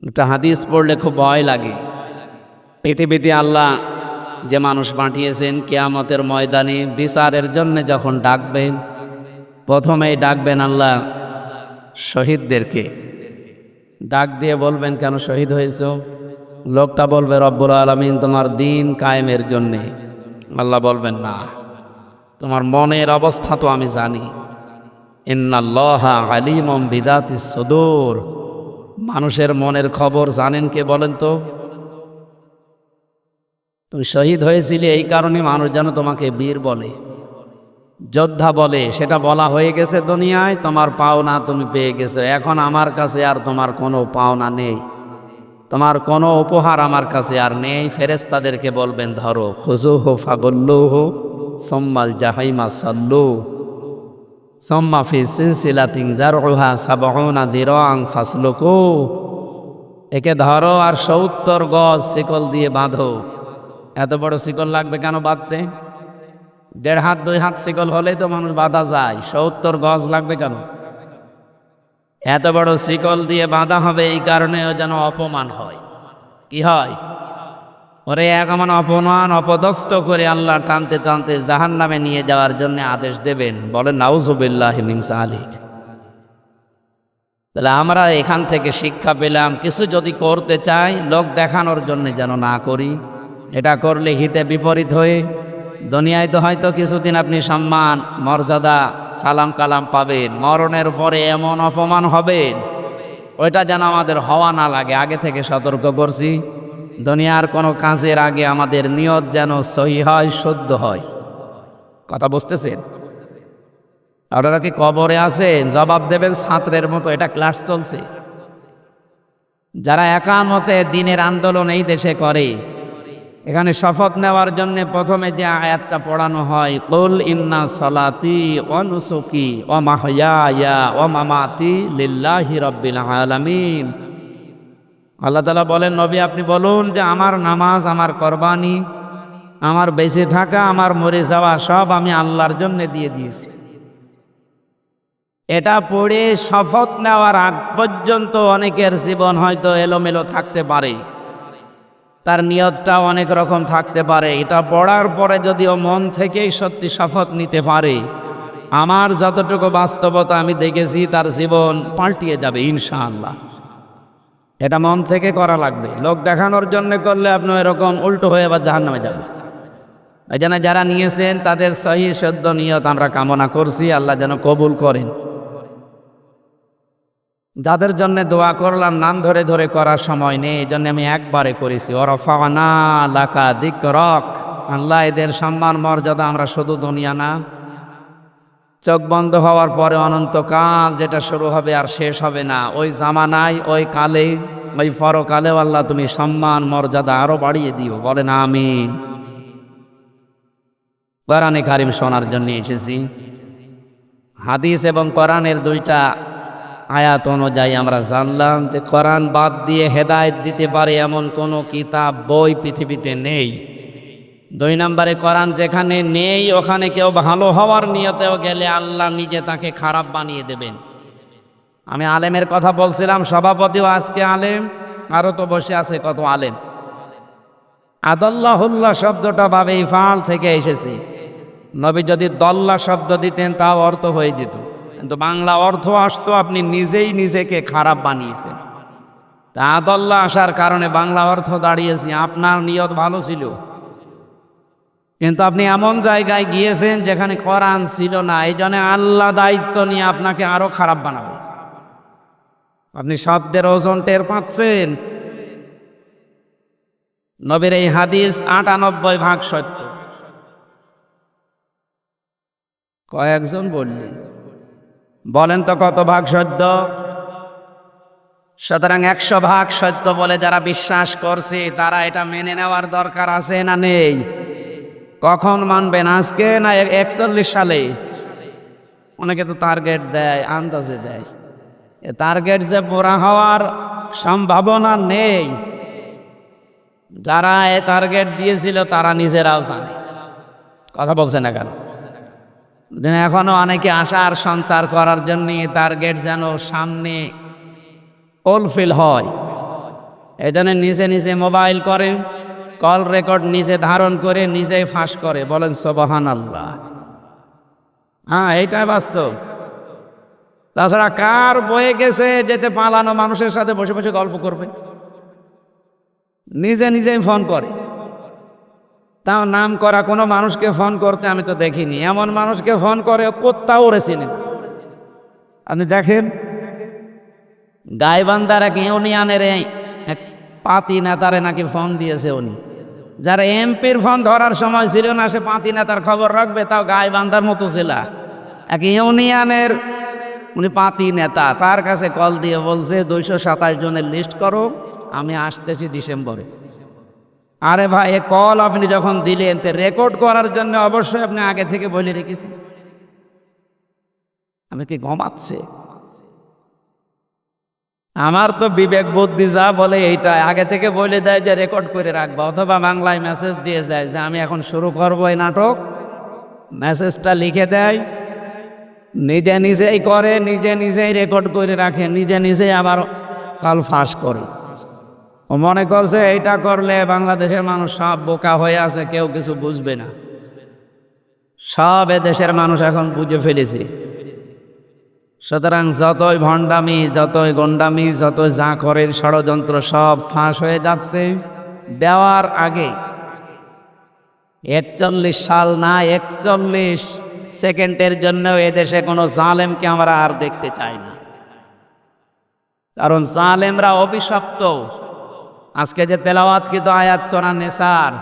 একটা হাদিস পড়লে খুব ভয় লাগে। পৃথিবীতে আল্লাহ যে মানুষ পাঠিয়েছেন কিয়ামতের ময়দানে বিচারের জন্য যখন ডাকবেন, প্রথমেই ডাকবেন আল্লাহ শহীদদেরকে। ডাক দিয়ে বলবেন, কেন শহীদ হয়েছ? লোকটা বলবে, রব্বুল আলামিন তোমার দিন কায়েমের জন্যে। আল্লাহ বলবেন, না, তোমার মনের অবস্থা তো আমি জানি। ইন্নাল্লাহা আলিমুম বিযাতিস সুদূর। মানুষের মনের খবর জানেন কে বলেন তো? তুমি শহীদ হয়েছিলে এই কারণে মানুষ যেন তোমাকে বীর বলে, যোদ্ধা বলে। সেটা বলা হয়ে গেছে দুনিয়ায়, তোমার পাওনা তুমি পেয়ে গেছো। এখন আমার কাছে আর তোমার কোনো পাওনা নেই, তোমার কোনো উপহার আমার কাছে আর নেই। ফেরেশতাদেরকে বলবেন, ধরো, খুযুহু ফাগুল্লুহু সুম্মাল জাহিমা সাল্লু সুম্মা ফি সিলসিলাতিন যারউহা সাবউনা যিরাআন ফাসলুকু। একে ধরো আর ৭০ গজ শিকল দিয়ে বাঁধো। এত বড় শিকল লাগবে কেন বাঁধতে? ১.৫ হাত ২ হাত শিকল হলেই তো মানুষ বাঁধা যায়, ৭০ গজ লাগবে কেন? এত বড় শিকল দিয়ে বাঁধা হবে এই কারণে ও যেন অপমান হয়। কি হয়? ওরে এমন অপমান অপদস্থ করে আল্লাহ টানতে টানতে জাহান্নামে নিয়ে যাওয়ার জন্য আদেশ দেবেন। বলেন নাউযুবিল্লাহি মিন যালিক। তাহলে আমরা এখান থেকে শিক্ষা পেলাম, কিছু যদি করতে চাই লোক দেখানোর জন্য যেন না করি। এটা করলে হিতে বিপরীত হয়ে দুনিয়ায় তো হয়তো কিছুদিন আপনি সম্মান মর্যাদা সালাম কালাম পাবেন, মরণের পরে এমন অপমান হবেন, ওইটা যেন আমাদের হওয়া না লাগে। আগে থেকে সতর্ক করছি, দুনিয়ার কোনো কাজের আগে আমাদের নিয়ত যেন সহি হয়, শুদ্ধ হয়। কথা বুঝতেছেন? আপনারা কি কবরে আছেন? জবাব দেবেন ছাত্রের মতো, এটা ক্লাস চলছে। যারা একামতে দিনের আন্দোলন এই দেশে করে, এখানে শপথ নেওয়ার জন্য প্রথমে যে আয়াতটা পড়ানো হয়, কুল ইন্না সলাতি ওয়া নুসুকি ওয়া মাহইয়ায়া ওয়া মামাতি লিল্লাহি রাব্বিল আলামিন। আল্লাহ তাআলা বলেন, নবী আপনি বলুন যে আমার নামাজ, আমার কোরবানি, আমার বেঁচে থাকা, আমার মরে যাওয়া সব আমি আল্লাহর জন্য দিয়ে দিয়েছি। এটা পড়ে শপথ নেওয়ার আগ পর্যন্ত অনেকের জীবন হয়তো এলোমেলো থাকতে পারে, তার নিয়তটা অনেক রকম থাকতে পারে। এটা পড়ার পরে যদিও মন থেকেই সত্যি শপথ নিতে পারে, আমার যতটুকু বাস্তবতা আমি দেখেছি, তার জীবন পাল্টিয়ে যাবে ইনশাআল্লাহ। এটা মন থেকে করা লাগবে। লোক দেখানোর জন্য করলে আপনি এরকম উল্টো হয়ে আবার জাহান্নামে যাবেন। এই জন্য যারা নিয়েছেন তাদের সহি শুদ্ধ নিয়ত আমরা কামনা করছি, আল্লাহ যেন কবুল করেন। যাদের জন্য দোয়া করলাম নাম ধরে ধরে করার সময় নেই, এই জন্য আমি একবারে করেছি। ওয়ারাফা'না লাকা যিকরাক। আল্লাহ এদের সম্মান মর্যাদা আমরা শুধু দুনিয়া না, চোখ বন্ধ হওয়ার পরে অনন্তকাল যেটা শুরু হবে আর শেষ হবে না, ওই জামানায়, ওই কালে, ওই পরকালেও আল্লাহ তুমি সম্মান মর্যাদা আরো বাড়িয়ে দিও। বলেন আমিন। কোরআনে কারিম শোনার জন্য এসেছি। হাদিস এবং কোরআনের দুইটা আয়াত অনুযায়ী আমরা জানলাম যে কোরআন বাদ দিয়ে হেদায়েত দিতে পারে এমন কোনো কিতাব বই পৃথিবীতে নেই। ২ নম্বরে, কোরআন যেখানে নেই ওখানে কেউ ভালো হওয়ার নিয়তেও গেলে আল্লাহ নিজে তাকে খারাপ বানিয়ে দেবেন। আমি আলেমের কথা বলছিলাম, সভাপতিও আজকে আলেম, আরও তো বসে আছে কত আলেম। আদাল্লাহুল্লাহ শব্দটা বাবে ইফআল থেকে এসেছে। নবী যদি দল্লা শব্দ দিতেন তাও অর্থ হয়ে যেত, কিন্তু বাংলা অর্থ আসতো আপনি নিজেই নিজেকে খারাপ বানিয়েছেন। তা আদাল্লাহ আসার কারণে বাংলা অর্থ দাঁড়িয়েছে আপনার নিয়ত ভালো ছিল, কিন্তু আপনি এমন জায়গায় গিয়েছেন যেখানে কোরআন ছিল না। এই জন্য আল্লাহ দায়িত্ব নিয়ে আপনাকে আরো খারাপ বানাবে। আপনি শব্দের ওজন টের পাচ্ছেন? নবীর এই হাদিস ৯৮% সত্য। কয়েকজন বললেন, বলেন তো কত ভাগ সত্য? সুতরাং ১০০% সত্য বলে যারা বিশ্বাস করছে তারা এটা মেনে নেওয়ার দরকার আছে না নেই? কখন মানবেন? আজকে না ৪১ সালে? অনেকে তো টার্গেট দেয়, আন্দাজে দেয়। এ টার্গেট যে পুরা হওয়ার সম্ভাবনা নেই। যারা এ টার্গেট দিয়েছিল তারা নিজেরাও জানে। কথা বলছে না কেন? এখনো অনেকে আশার সঞ্চার করার জন্য টার্গেট যেন সামনে ফুলফিল হয়, এজন্য নিজে নিজে মোবাইল করে, কল রেকর্ড নিজে ধারণ করে নিজেই ফাঁস করে। বলেন সুবহানাল্লাহ। হ্যাঁ, এইটাই বাস্তব। তাছাড়া কার বয়ে গেছে যেতে পালানো মানুষের সাথে বসে বসে গল্প করবে? নিজে নিজেই ফোন করে। তাও নাম করা কোনো মানুষকে ফোন করতে আমি তো দেখিনি। এমন মানুষকে ফোন করে কোত্তাও ওরে চিনি না। আপনি দেখেন, গাইবান্ধার এক ইউনিয়নের এক পাতি নেতারে নাকি ফোন দিয়েছে উনি। যারা এমপির ফোন ধরার সময় ছিল না, সে পাতি নেতার খবর রাখবে, তাও গাইবান্ধার মতো ছিল এক ইউনিয়নের উনি পাতি নেতা। তার কাছে কল দিয়ে বলছে 227 জনের লিস্ট করো, আমি আসতেছি ডিসেম্বরে। আরে ভাই, এ কল আপনি যখন দিলেন তে রেকর্ড করার জন্য অবশ্যই আপনি আগে থেকে বলে রেখেছেন। আমি কি ঘুমাচ্ছে? আমার তো বিবেক বুদ্ধি যা বলে এইটা আগে থেকে বলে দেয় যে রেকর্ড করে রাখবো, অথবা বাংলায় মেসেজ দিয়ে যায় যে আমি এখন শুরু করবো এই নাটক। মেসেজটা লিখে দেয়, নিজে নিজেই করে, নিজে নিজেই রেকর্ড করে রাখে, নিজে নিজেই আবার কাল ফাঁস করে। ও মনে করছে এইটা করলে বাংলাদেশের মানুষ সব বোকা হয়ে আছে, কেউ কিছু বুঝবে না। সব দেশের মানুষ এখন বুঝে ফেলেছে। সুতরাং যতই ভণ্ডামি, যতই গন্ডামি, যতই যা করে ষড়যন্ত্র সব ফাঁস হয়ে যাচ্ছে। দেওয়ার আগে 41 সাল না 41 সেকেন্ডের জন্য এদেশে কোনো জালেমকে আমরা আর দেখতে চাই না। কারণ জালেমরা অভিশপ্ত। আজকে যে তেলাওয়াতকৃত আয়াত সূরা নেসার,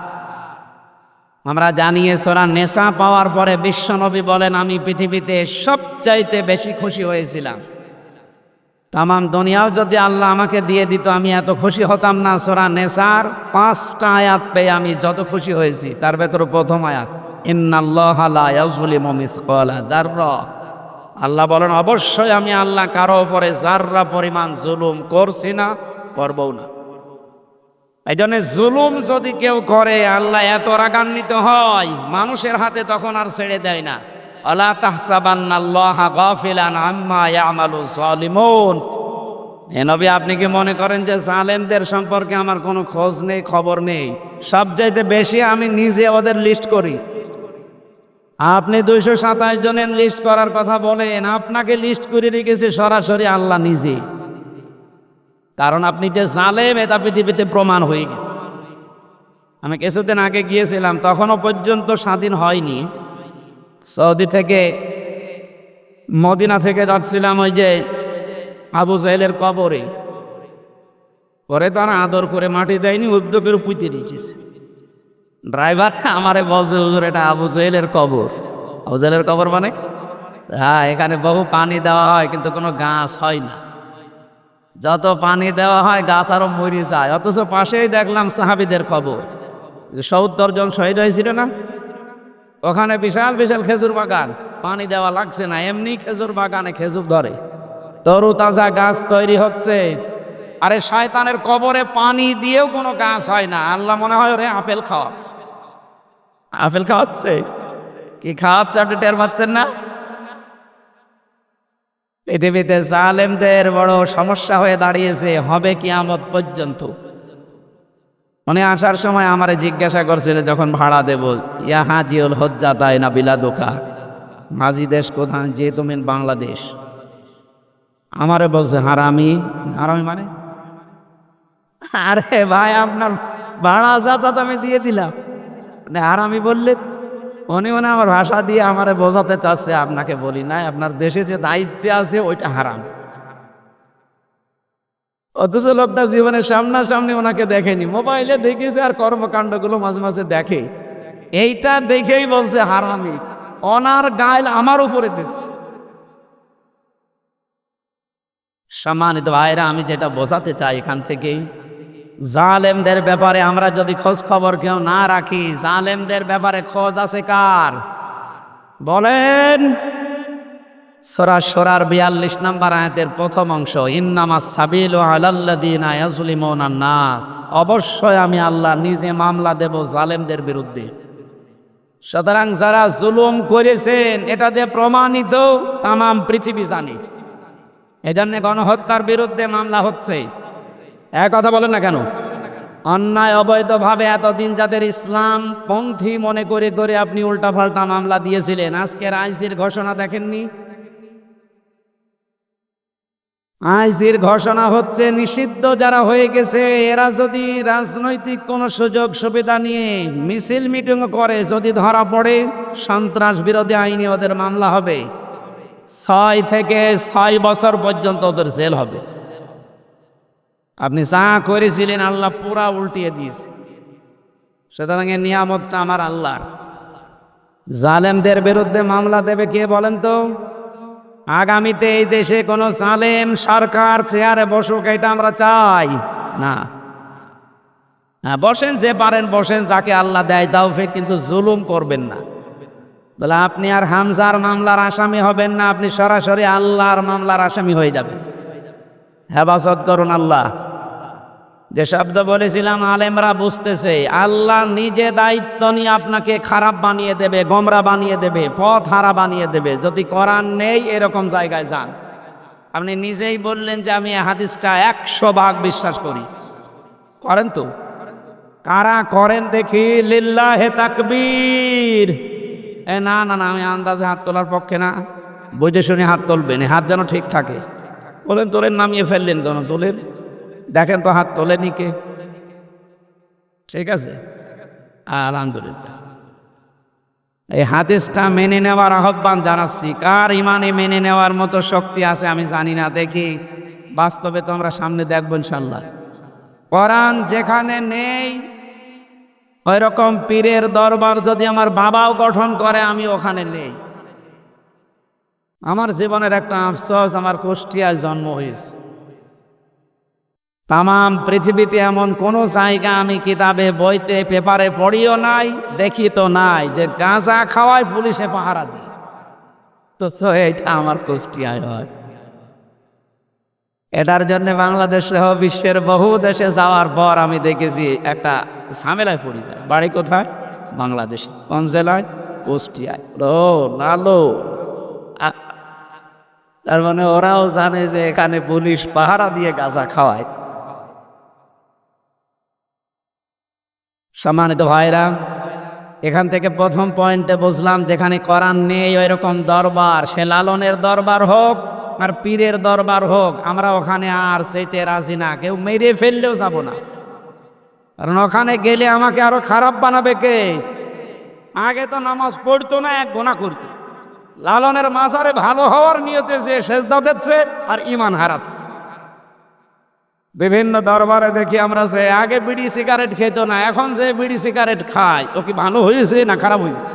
আমরা জানিয়ে সূরা নেসা পাওয়ার পরে বিশ্বনবী বলেন, আমি পৃথিবীতে সবচাইতে বেশি খুশি হয়েছিলাম। তামাম দুনিয়াও যদি আল্লাহ আমাকে দিয়ে দিত, আমি এত খুশি হতাম না। সূরা নেসার 5টা আয়াত পেয়ে আমি যত খুশি হয়েছি। তার ভেতরে প্রথম আয়াত, ইন্নাল্লাহা লা ইয়াযলিমু মিসকালা যাররা। আল্লাহ বলেন, অবশ্যই আমি আল্লাহ কারো উপরে যাররা পরিমাণ জুলুম করছি না, করবও না। এই জন্য জুলুম যদি কেউ করে, আল্লাহ এত রাগান্বিত হয়, মানুষের হাতে তখন আর ছেড়ে দেয় না। আলা তাহসাবান্নাল্লাহা গাফিলান আম্মা ইয়ামালুজ জালিমুন। হে নবী, আপনি কি মনে করেন যে জালেমদের সম্পর্কে আমার কোনো খোঁজ নেই, খবর নেই? সবচাইতে বেশি আমি নিজে ওদের লিস্ট করি। আপনি 227 জনের লিস্ট করার কথা বলেন, আপনাকে লিস্ট করে রেখেছে সরাসরি আল্লাহ নিজে। কারণ আপনি যে জালেম এটা পৃথিবীতে প্রমাণ হয়ে গেছে। আমি কিছুদিন আগে গিয়েছিলাম, তখনও পর্যন্ত স্বাধীন হয়নি। সৌদি থেকে মদিনা থেকে যাচ্ছিলাম ওই যে আবু জাহেলের কবরে। পরে তারা আদর করে মাটি দেয়নি, উদ্যোগের পুঁতে দিয়েছে। ড্রাইভার আমারে বলছে, হুজুর এটা আবু জাহেলের কবর। আবু জাহেলের কবর মানে? হ্যাঁ, এখানে বহু পানি দেওয়া হয় কিন্তু কোনো গাছ হয় না। যত পানি দেওয়া হয় গাছ আরো মরে যায়। অথচ পাশেই দেখলাম সাহাবীদের কবর, 70 জন শহীদ হয়েছিল না, ওখানে বিশাল বিশাল খেজুর বাগান। পানি দেওয়া লাগছে না, এমনি খেজুর বাগানে খেজুর ধরে, তরু তাজা গাছ তৈরি হচ্ছে। আরে শয়তানের কবরে পানি দিয়েও কোনো গাছ হয় না। আল্লাহ মনে হয় ওরে আপেল খাওয়াচ্ছে। আপেল খাওয়াচ্ছে কি খাওয়াচ্ছে আপনি টের পাচ্ছেন না? পৃথিবীতে জালেমদের বড় সমস্যা হয়ে দাঁড়িয়েছে, হবে কিয়ামত পর্যন্ত। মানে আসার সময় আমারে জিজ্ঞাসা করছিল যখন ভাড়া দেব, ইয়া হাজিউল হজ্জাতাই না বিলাদুকা, হাজি দেশ কোথায়? যে তুমি বাংলাদেশ। আমারে বলছে হারামি। হারামি মানে? আরে ভাই, আপনার ভাড়া যাতায়াত আমি দিয়ে দিলাম, হারামি বললে? উনি আমার ভাষা দিয়ে আমারে বোঝাতে চাচ্ছে, আপনাকে বলি নাই, আপনার দেশে যে দায়িত্বে আছে ওইটা হারাম। অথচ লোকটা জীবনের সামনাসামনি ওনাকে দেখেনি, মোবাইলে দেখেছে আর কর্মকাণ্ডগুলো মাঝে মাঝে দেখে। এইটা দেখেই বলছে হারামি। ওনার গাইল আমার উপরে দেখছে। সম্মানিত ভাইরা, আমি যেটা বোঝাতে চাই এখান থেকেই, জালেমদের ব্যাপারে আমরা যদি খোঁজ খবর কেউ না রাখি, জালেমদের ব্যাপারে খোঁজ আছে কার? বলেন। সূরা শুরার 42 নম্বর আয়াতের প্রথম অংশ, ইন্নামাস সাবিলু আলাল্লাযিনা ইয়াজলিমুনান নাস। অবশ্যই আমি আল্লাহ নিজে মামলা দেব জালেমদের বিরুদ্ধে। সুতরাং যারা জুলুম করেছেন এটা যে প্রমাণিত তামাম পৃথিবী জানে। এজন্য গণহত্যার বিরুদ্ধে মামলা হচ্ছে, এক কথা বলেন না কেন? অন্যায় অবৈধভাবে এতদিন যাদের ইসলাম পন্থী মনে করে করে আপনি উল্টাপাল্টা মামলা দিয়েছিলেন, আজকের আইজির ঘোষণা দেখেননি? আইজির ঘোষণা হচ্ছে নিষিদ্ধ যারা হয়ে গেছে এরা যদি রাজনৈতিক কোনো সুযোগ সুবিধা নিয়ে মিছিল মিটিং করে, যদি ধরা পড়ে সন্ত্রাস বিরোধী আইনে ওদের মামলা হবে, 6 থেকে 6 বছর পর্যন্ত ওদের জেল হবে। আপনি যা করেছিলেন আল্লাহ পুরা উল্টিয়ে দিয়েছে। সুতরাং এর নিয়ামতটা আমার আল্লাহর। জালেমদের বিরুদ্ধে মামলা দেবে কে বলেন তো? আগামীতে এই দেশে কোনো জালেম সরকার চেয়ারে বসুক, এটা আমরা চাই না। হ্যাঁ, বসেন, যে পারেন বসেন, যাকে আল্লাহ দেয় তাওফিক, কিন্তু জুলুম করবেন না। তাহলে আপনি আর হামজার মামলার আসামি হবেন না, আপনি সরাসরি আল্লাহর মামলার আসামি হয়ে যাবেন। হেফাজত করুন আল্লাহ। যে শব্দ বলেছিলাম আলেমরা বুঝতেছে, আল্লাহ নিজে দায়িত্ব নিয়ে আপনাকে খারাপ বানিয়ে দেবে, গোমরা বানিয়ে দেবে, পথ হারা বানিয়ে দেবে যদি কোরআন নেই এরকম জায়গায় যান। আপনি নিজেই বললেন যে আমি হাদিসটা 100% বিশ্বাস করি। করেন তো? কারা করেন দেখি? লিল্লাহে তাকবীর। না না না, আমি আন্দাজে হাত তোলার পক্ষে না, বুঝে শুনে হাত তুলবেন, হাত যেন ঠিক থাকে। বলেন তোলেন, নামিয়ে ফেললেন কেন? তোলেন, দেখেন তো হাত তোলেনি কে? ঠিক আছে, আলহামদুলিল্লাহ। এই হাদিসটা মেনে নেওয়ার আহ্বান জানাচ্ছি। কার ইমানে মেনে নেওয়ার মতো শক্তি আছে আমি জানি না, দেখি বাস্তবে তো আমরা সামনে দেখব ইনশাল্লাহ। কোরআন যেখানে নেই ওই রকম পীরের দরবার যদি আমার বাবাও গঠন করে আমি ওখানে নেই। আমার জীবনের একটা আফসোস, আমার কুষ্টিয়ায় জন্ম হয়েছে। তামাম পৃথিবীতে এমন কোনো জায়গা আমি কিতাবে বইতে পেপারে পড়িও নাই, দেখি তো নাই যে গাঁজা খাওয়ায় পুলিশে পাহারা দিই। তো এটা আমার কুষ্টিয়ায় হয়। এটার জন্য বাংলাদেশ সহ বিশ্বের বহু দেশে যাওয়ার পর আমি দেখেছি একটা ঝামেলায় পড়ে যায়। বাড়ি কোথায়? বাংলাদেশে। কোন জেলায়? কুষ্টিয়ায়। লালো। তার মানে ওরাও জানে যে এখানে পুলিশ পাহারা দিয়ে গাঁজা খাওয়ায়। সম্মানিত ভাইরা, এখান থেকে প্রথম পয়েন্টে বুঝলাম যেখানে কোরআন নেই ওই রকম দরবার, সে লালনের দরবার হোক আর পীরের দরবার হোক, আমরা ওখানে আর যেতে রাজি না। কেউ মেরে ফেললেও যাব না, কারণ ওখানে গেলে আমাকে আরো খারাপ বানাবে কে? আগে তো নামাজ পড়তো না, এক গোনা করতো। লালনের মাজারে ভালো হওয়ার নিয়তে যে সেজদা দিচ্ছে আর ঈমান হারাচ্ছে। বিভিন্ন দরবারে দেখি আমরা যে আগে বিড়ি সিগারেট খেত না, এখন যে বিড়ি সিগারেট খায় ও কি ভালো হয়েছে না খারাপ হয়েছে?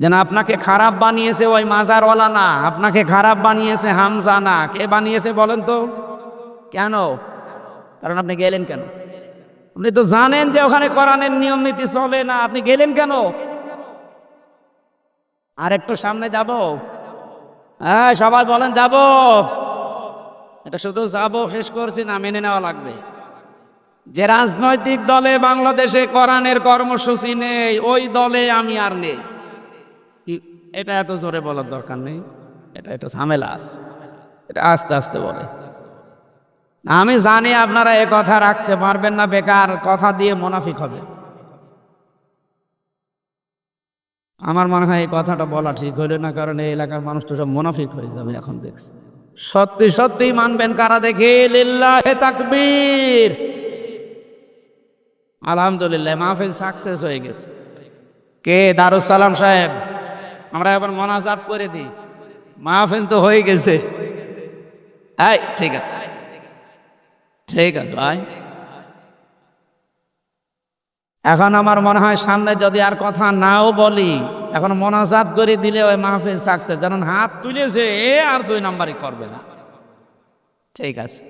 যেন আপনাকে খারাপ বানিয়েছে ওই মাজারওয়ালা না, আপনাকে খারাপ বানিয়েছে হামজা না। কে বানিয়েছে বলেন তো? কেন? কারণ আপনি গেলেন কেন? আপনি তো জানেন যে ওখানে কোরআনের নিয়ম নীতি চলে না, আপনি গেলেন কেন? আর একটু সামনে যাব। হ্যাঁ, সবাই বলেন যাব। এটা শুধু যাব শেষ করছি না, মেনে নেওয়া লাগবে। যে রাজনৈতিক দলে বাংলাদেশে কোরআনের কর্মসূচি নেই ওই দলে আমি আর নেই। এটা এত জোরে বলার দরকার নেই, এটা একটা ঝামেলা আছে, এটা আস্তে আস্তে বলে। আমি জানি আপনারা এ কথা রাখতে পারবেন না, বেকার কথা দিয়ে মুনাফিক হবে। আমার মনে হয় এই কথাটা বলা ঠিক হইল না, কারণ এই এলাকার মানুষ তো সব মুনাফিক হয়ে যাবে এখন দেখছি। সত্যি সত্যি মানবেন কারা দেখি? লিল্লাহে তাকবীর। আলহামদুলিল্লাহ, মাহফিল সাকসেস হয়ে গেছে। কে? দারুস সালাম সাহেব। আমরা এবার মোনাজাত করে দিই, মাহফিল তো হয়ে গেছে। এই ঠিক আছে, ঠিক আছে ভাই। এখন আমার মনে হয় সামনে যদি আর কথা নাও বলি, এখন মোনাজাত করে দিলে ওই মাহফিল সাকসেস। যেমন হাত তুলেছে এ আর 2 নাম্বারই করবে না। ঠিক আছে,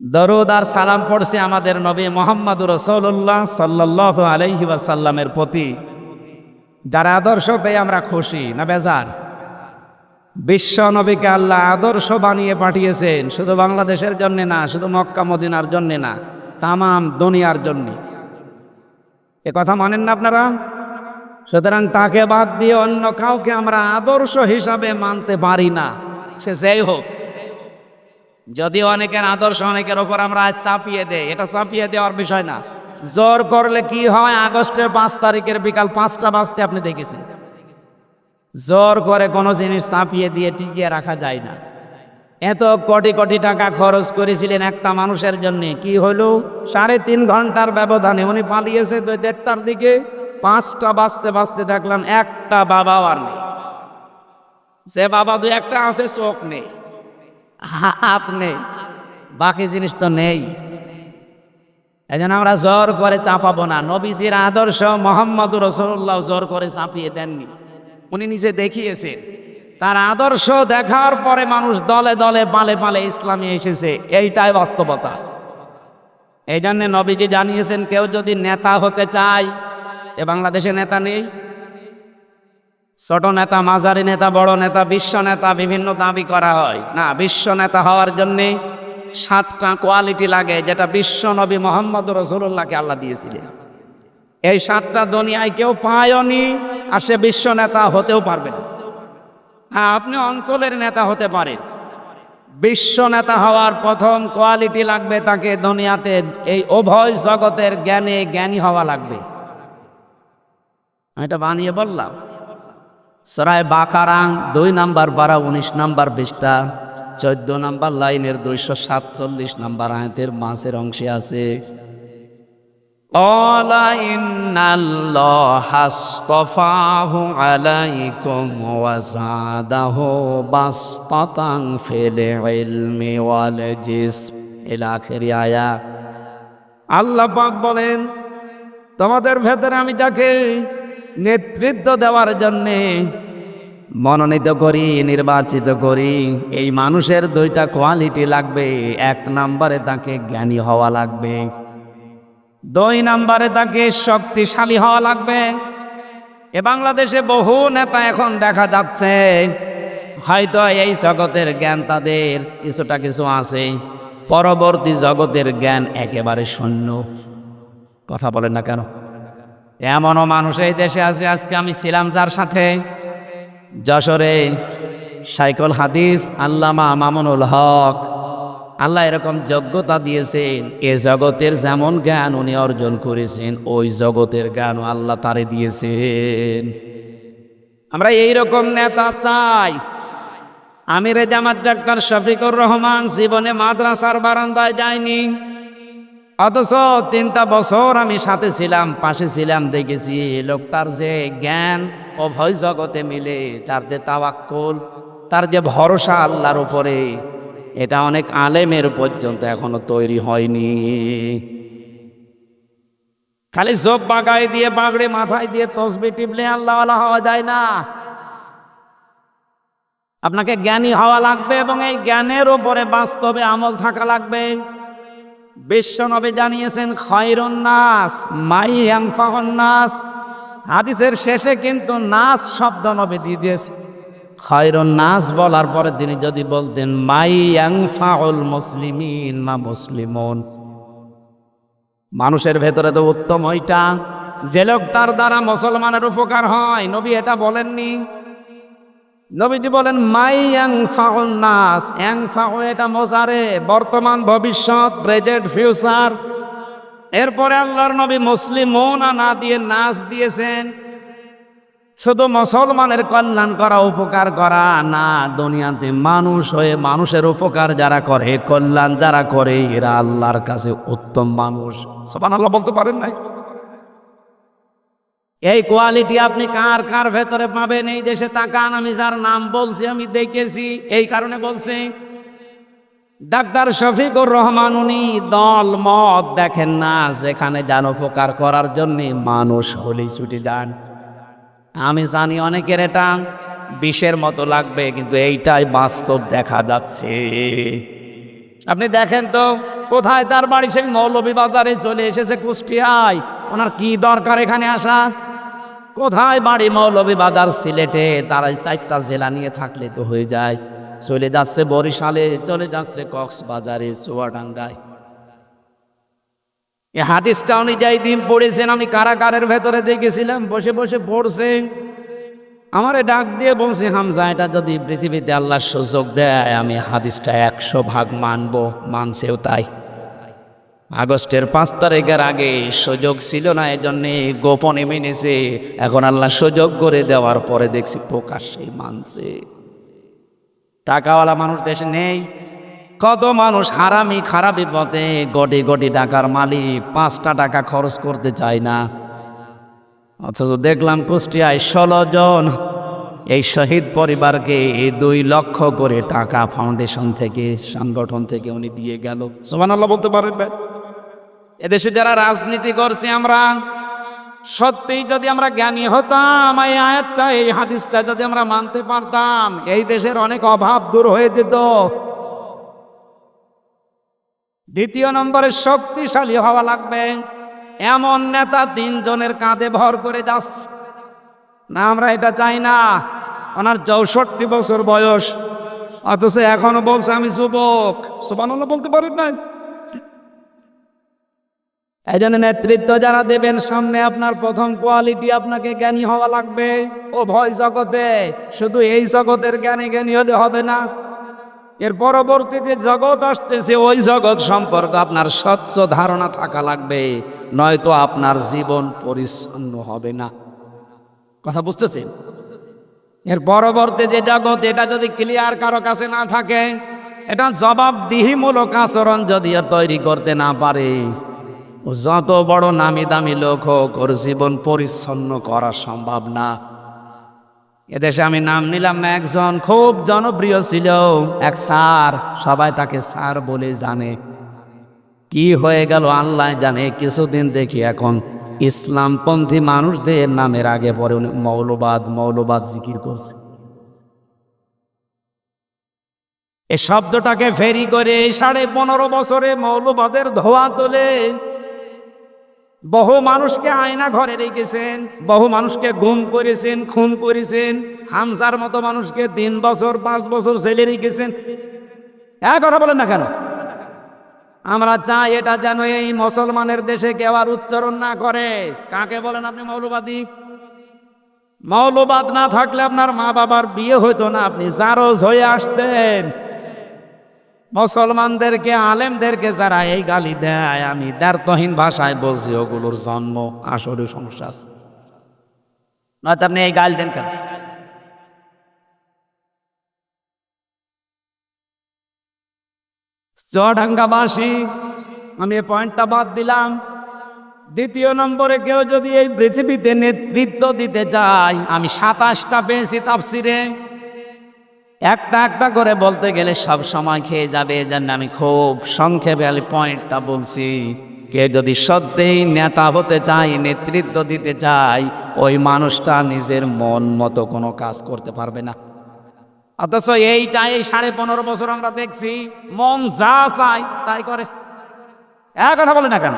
দরুদ আর সালাম পড়ছে আমাদের নবী মুহাম্মদুর রাসূলুল্লাহ সাল্লাল্লাহু আলাইহি ওয়াসাল্লামের প্রতি, যার আদর্শ পেয়ে আমরা খুশি না বেজার? বিশ্ব নবীকে আল্লাহ আদর্শ বানিয়ে পাঠিয়েছেন, শুধু বাংলাদেশের জন্য না, শুধু মক্কা মদিনার জন্য না, তামাম দুনিয়ার জন্য। এ কথা মানেন না আপনারা? সুতরাং তাকে বাদ দিয়ে অন্য কাউকে আমরা আদর্শ হিসাবে মানতে পারি না, সে যেই হোক। যদি অনেকের আদর্শ অনেকের ওপর আমরা আজ চাপিয়ে দেই, এটা চাপিয়ে দেওয়ার বিষয় না। জোর করলে কি হয়, আগস্টের 5 তারিখের বিকাল 5টা বাজতে আপনি দেখেছেন। জোর করে কোনো জিনিস চাপিয়ে দিয়ে টিকিয়ে রাখা যায় না। এত কোটি কোটি টাকা খরচ করেছিলেন একটা মানুষের জন্য, কি হলো 3.5 ঘন্টার ব্যবধানে উনি পালিয়েছে 1:30টার দিকে। 5টা বাজতে বাজতে দেখলাম একটা বাবাও আর নেই। সে বাবা 2-1টা আছে, চোখ নেই, হাত নেই, বাকি জিনিস তো নেই। এই জন্য আমরা জোর করে চাপাবো না। নবীজির আদর্শ মুহাম্মদুর রাসূলুল্লাহ জোর করে চাপিয়ে দেননি, উনি নিজে দেখিয়েছেন। তার আদর্শ দেখার পরে মানুষ দলে দলে পালে পালে ইসলামে এসেছে, এইটাই বাস্তবতা। এই জন্য নবীজি জানিয়েছেন, কেউ যদি নেতা হতে চায়, এ বাংলাদেশে নেতা নেই, ছোট নেতা, মাঝারি নেতা, বড় নেতা, বিশ্ব নেতা, বিভিন্ন দাবি করা হয় না। বিশ্ব নেতা হওয়ার জন্যে 7টা কোয়ালিটি লাগে, যেটা বিশ্ব নবী মুহাম্মদ রাসূলুল্লাহকে আল্লাহ দিয়েছিলেন। এই 7টা দুনিয়ায় কেউ পায়নি, আর সে বিশ্ব নেতা হতেও পারবে না। হ্যাঁ, আপনি অঞ্চলের নেতা হতে পারেন। বিশ্ব নেতা হওয়ার প্রথম কোয়ালিটি লাগবে, তাকে দুনিয়াতে এই উভয় জগতের জ্ঞানী হওয়া লাগবে। এটা বানিয়ে বললাম। সূরা বাকারা 2 নম্বর পারা 19 নম্বর পৃষ্ঠা 14 নম্বর লাইনের 247 নম্বর আয়াতের মাঝের অংশে আছে, অলা ইন্নাল্লাহা আসতাফাহু আলাইকুম ওয়া যাদাহু বাসতাতান ফিল ইলমি ওয়াল জিসম, ইলা আখিরি আয়াত। আল্লাহ পাক বলেন, তোমাদের ভেতরে আমি যাকে নেতৃত্ব দেওয়ার জন্যে মনোনীত করি, নির্বাচিত করি, এই মানুষের 2টা কোয়ালিটি লাগবে। 1 নম্বরে তাকে জ্ঞানী হওয়া লাগবে, 2 নম্বরে তাকে শক্তিশালী হওয়া লাগবে। এ বাংলাদেশে বহু নেতা এখন দেখা যাচ্ছে, হয়তো এই জগতের জ্ঞান তাদের কিছুটা কিছু আছে, পরবর্তী জগতের জ্ঞান একেবারে শূন্য। কথা বলেন না কেন? এমনও মানুষ এই দেশে আছে। আজকে আমি ছিলাম যার সাথে, যশোরে শাইখুল হাদিস আল্লামা মামুনুল হক, আল্লাহ এরকম যোগ্যতা দিয়েছেন, এ জগতের যেমন জ্ঞান উনি অর্জন করেছেন, ওই জগতের জ্ঞানও আল্লাহ তারে দিয়েছেন। আমরা এইরকম নেতা চাই। আমিরে জামাত ডাক্তার শফিকুর রহমান জীবনে মাদ্রাসার বারান্দায় যায়নি, অথচ 3টা বছর আমি সাথে ছিলাম, পাশে ছিলাম, দেখেছি লোকটার যে জ্ঞান উভয় জগতে মিলে, তার যে তাওয়াক্কুল, তার যে ভরসা আল্লাহর উপরে, এটা অনেক আলেমের পর্যন্ত এখনো তৈরি হয়নি। খালি জোব্বা গায়ে দিয়ে, পাগড়ি মাথায় দিয়ে, তসবিহ টিপলে আল্লাহওয়ালা হওয়া যায় না। আপনাকে জ্ঞানী হওয়া লাগবে, এবং এই জ্ঞানের উপরে বাস্তবে আমল থাকা লাগবে। বিশ্বনবী জানিয়েছেন, খায়রুন নাস মাই ইয়ানফাউন নাস। হাদিসের শেষে কিন্তু নাস শব্দ নবী দিয়ে দিয়েছে। খায়রুন নাস বলার পরে তিনি যদি বলতেন মাই ইয়ানফাউল মুসলিমিন মা মুসলিমুন, মানুষের ভেতরে তো উত্তম ওইটা যে লোকটার দ্বারা মুসলমানের উপকার হয়। নবী এটা বলেননি, নবীজি বলেন মাই ইয়ানফাউন নাস। ইয়ানফাউ এটা মোজারে, বর্তমান ভবিষ্যৎ, প্রেজেন্ট ফিউচার। এরপরে আল্লাহর নবী মুসলিমুন না দিয়ে নাস দিয়েছেন। শুধু মুসলমানের কল্যাণ করা, উপকার করা না, দুনিয়াতে মানুষ হয়ে মানুষের উপকার যারা করে, কল্যাণ যারা করে, এরা আল্লাহর কাছে উত্তম মানুষ। সুবহানাল্লাহ বলতে পারেন নাই? এই কোয়ালিটি আপনি কার কার ভেতরে পাবেন? এই দেশে তাকান, আমি যার নাম বলছি আমি দেখেছি, এই কারণে বলছি। ডাক্তার শফিকুর রহমান উনি দল মত দেখেন না, যেখানে যান উপকার করার জন্য মানুষ হলেই ছুটে যান। আমি জানি অনেকের এটা বিষের মতো লাগবে, কিন্তু এইটাই বাস্তব দেখা যাচ্ছে। আপনি দেখেন তো, কোথায় তার বাড়ি? সেই মৌলভীবাজারে চলে এসেছে, কুষ্টিয়ায়। ওনার কি দরকার এখানে আসা? কোথায় বাড়ি? মৌলভীবাজার, সিলেটে। তারা 4টা জেলা নিয়ে থাকলে তো হয়ে যায়। চলে যাচ্ছে বরিশালে, চলে যাচ্ছে কক্সবাজারে, চুয়াডাঙ্গায়। এই হাদিসটা উনি যাই দিন পড়েছেন, আমি কারাগারের ভেতরে দেখেছিলাম, বসে বসে পড়ছে। আমারে ডাক দিয়ে বলছে, হামজা এটা যদি পৃথিবীতে আল্লাহ সুযোগ দেয় আমি হাদিসটা 100% মানব। মানছেও তাই। আগস্টের 5 তারিখের আগে সুযোগ ছিল না, এজন্যে গোপনে মেনেছে। এখন আল্লাহ সুযোগ করে দেওয়ার পরে দেখছি প্রকাশ্যে মানছে। টাকাওয়ালা মানুষ দেশে নেই। কত মানুষ হারামি খারাপি পথে কোটি কোটি টাকার মালিক, 5টা টাকা খরচ করতে চায় না। অথচ দেখলাম কুষ্টিয়ায় 16 জন এই শহীদ পরিবারকে 2 লক্ষ করে টাকা ফাউন্ডেশন থেকে, সংগঠন থেকে উনি দিয়ে গেল। সুবহানাল্লাহ বলতে পারেন ভাই? এদেশে যারা রাজনীতি করছি আমরা, সত্যিই যদি আমরা জ্ঞানী হতাম, এই আয়াতটা এই হাদিসটা যদি আমরা মানতে পারতাম, এই দেশের অনেক অভাব দূর হয়ে যেত। দ্বিতীয় নম্বরে শক্তিশালী হওয়া লাগবে। এমন নেতা 3 জনের কাঁধে ভর করে যাচ্ছে না, আমরা এটা চাই না। ওনার 64 বছর বয়স, অথচ এখনো বলছে আমি যুবক। সুবহানাল্লাহ বলতে পারেন না? এই জন্য নেতৃত্ব যারা দেবেন সামনে, আপনার প্রথম কোয়ালিটি আপনাকে জ্ঞানী হওয়া লাগবে। ও ভয় জগতে শুধু এই জগতের জ্ঞানী হলে হবে না, এর পরবর্তীতে জগৎ আসতেছে, ওই জগৎ সম্পর্কে আপনার স্বচ্ছ ধারণা থাকা লাগবে, নয়তো আপনার জীবন পরিচ্ছন্ন হবে না। কথা বুঝতেছেন? এর পরবর্তী যে জগৎ, এটা যদি ক্লিয়ার কারো কাছে না থাকে, এটা জবাবদিহিমূলক আচরণ যদি তৈরি করতে না পারে, ও যত বড় নামি দামি লোক হোক, ওর জীবন পরিচ্ছন্ন করা সম্ভব না। এদেশে আমি নাম নিলাম না, একজন খুব জনপ্রিয় ছিল, এক স্যার, সবাই তাকে স্যার বলে জানে। কি হয়ে গেল আল্লাহ জানে। কিছুদিন দেখি এখন ইসলামপন্থী মানুষদের নামের আগে পরে উনি মৌলবাদ জিকির করছে। এই শব্দটাকে ফেরি করে 15.5 বছরে মৌলবাদের ধোয়া তোলে বহু মানুষকে আয়না ঘরে রেখেছেন, বহু মানুষকে গুম করেছেন, খুন করেছেন। হামজার মতো মানুষকে 3 বছর 5 বছর জেলে রেখেছেন। কথা বলেন না কেন? আমরা চাই এটা যেন এই মুসলমানের দেশে কেউ আর উচ্চারণ না করে। কাকে বলেন আপনি মৌলবাদী? মৌলবাদ না থাকলে আপনার মা বাবার বিয়ে হইতো না, আপনি জারজ হয়ে আসতেন। মুসলমানদেরকে, আলেমদেরকে যারা এই গালি দেয়, আমি দ্ব্যর্থহীন ভাষায় বলছি, ওগুলোর জন্ম আসলে সমস্যা আছে। নয়তো আপনি এই গালি দেন কেন? চুয়াডাঙ্গাবাসী, আমি এই পয়েন্টটা বাদ দিলাম। দ্বিতীয় নম্বরে, কেউ যদি এই পৃথিবীতে নেতৃত্ব দিতে চায়, আমি 27টা পেয়েছি তাফসিরে, একটা একটা করে বলতে গেলে সব সময় খেয়ে যাবে। এজন্য আমি খুব সংক্ষেপে পয়েন্টটা বলছি। কে যদি সত্যিই নেতা হতে চায়, নেতৃত্ব দিতে চায়, ওই মানুষটা নিজের মন মতো কোনো কাজ করতে পারবে না। অথচ এই 15.5 বছর আমরা দেখছি, মন যা চায় তাই করে। কথা বলে না কেন?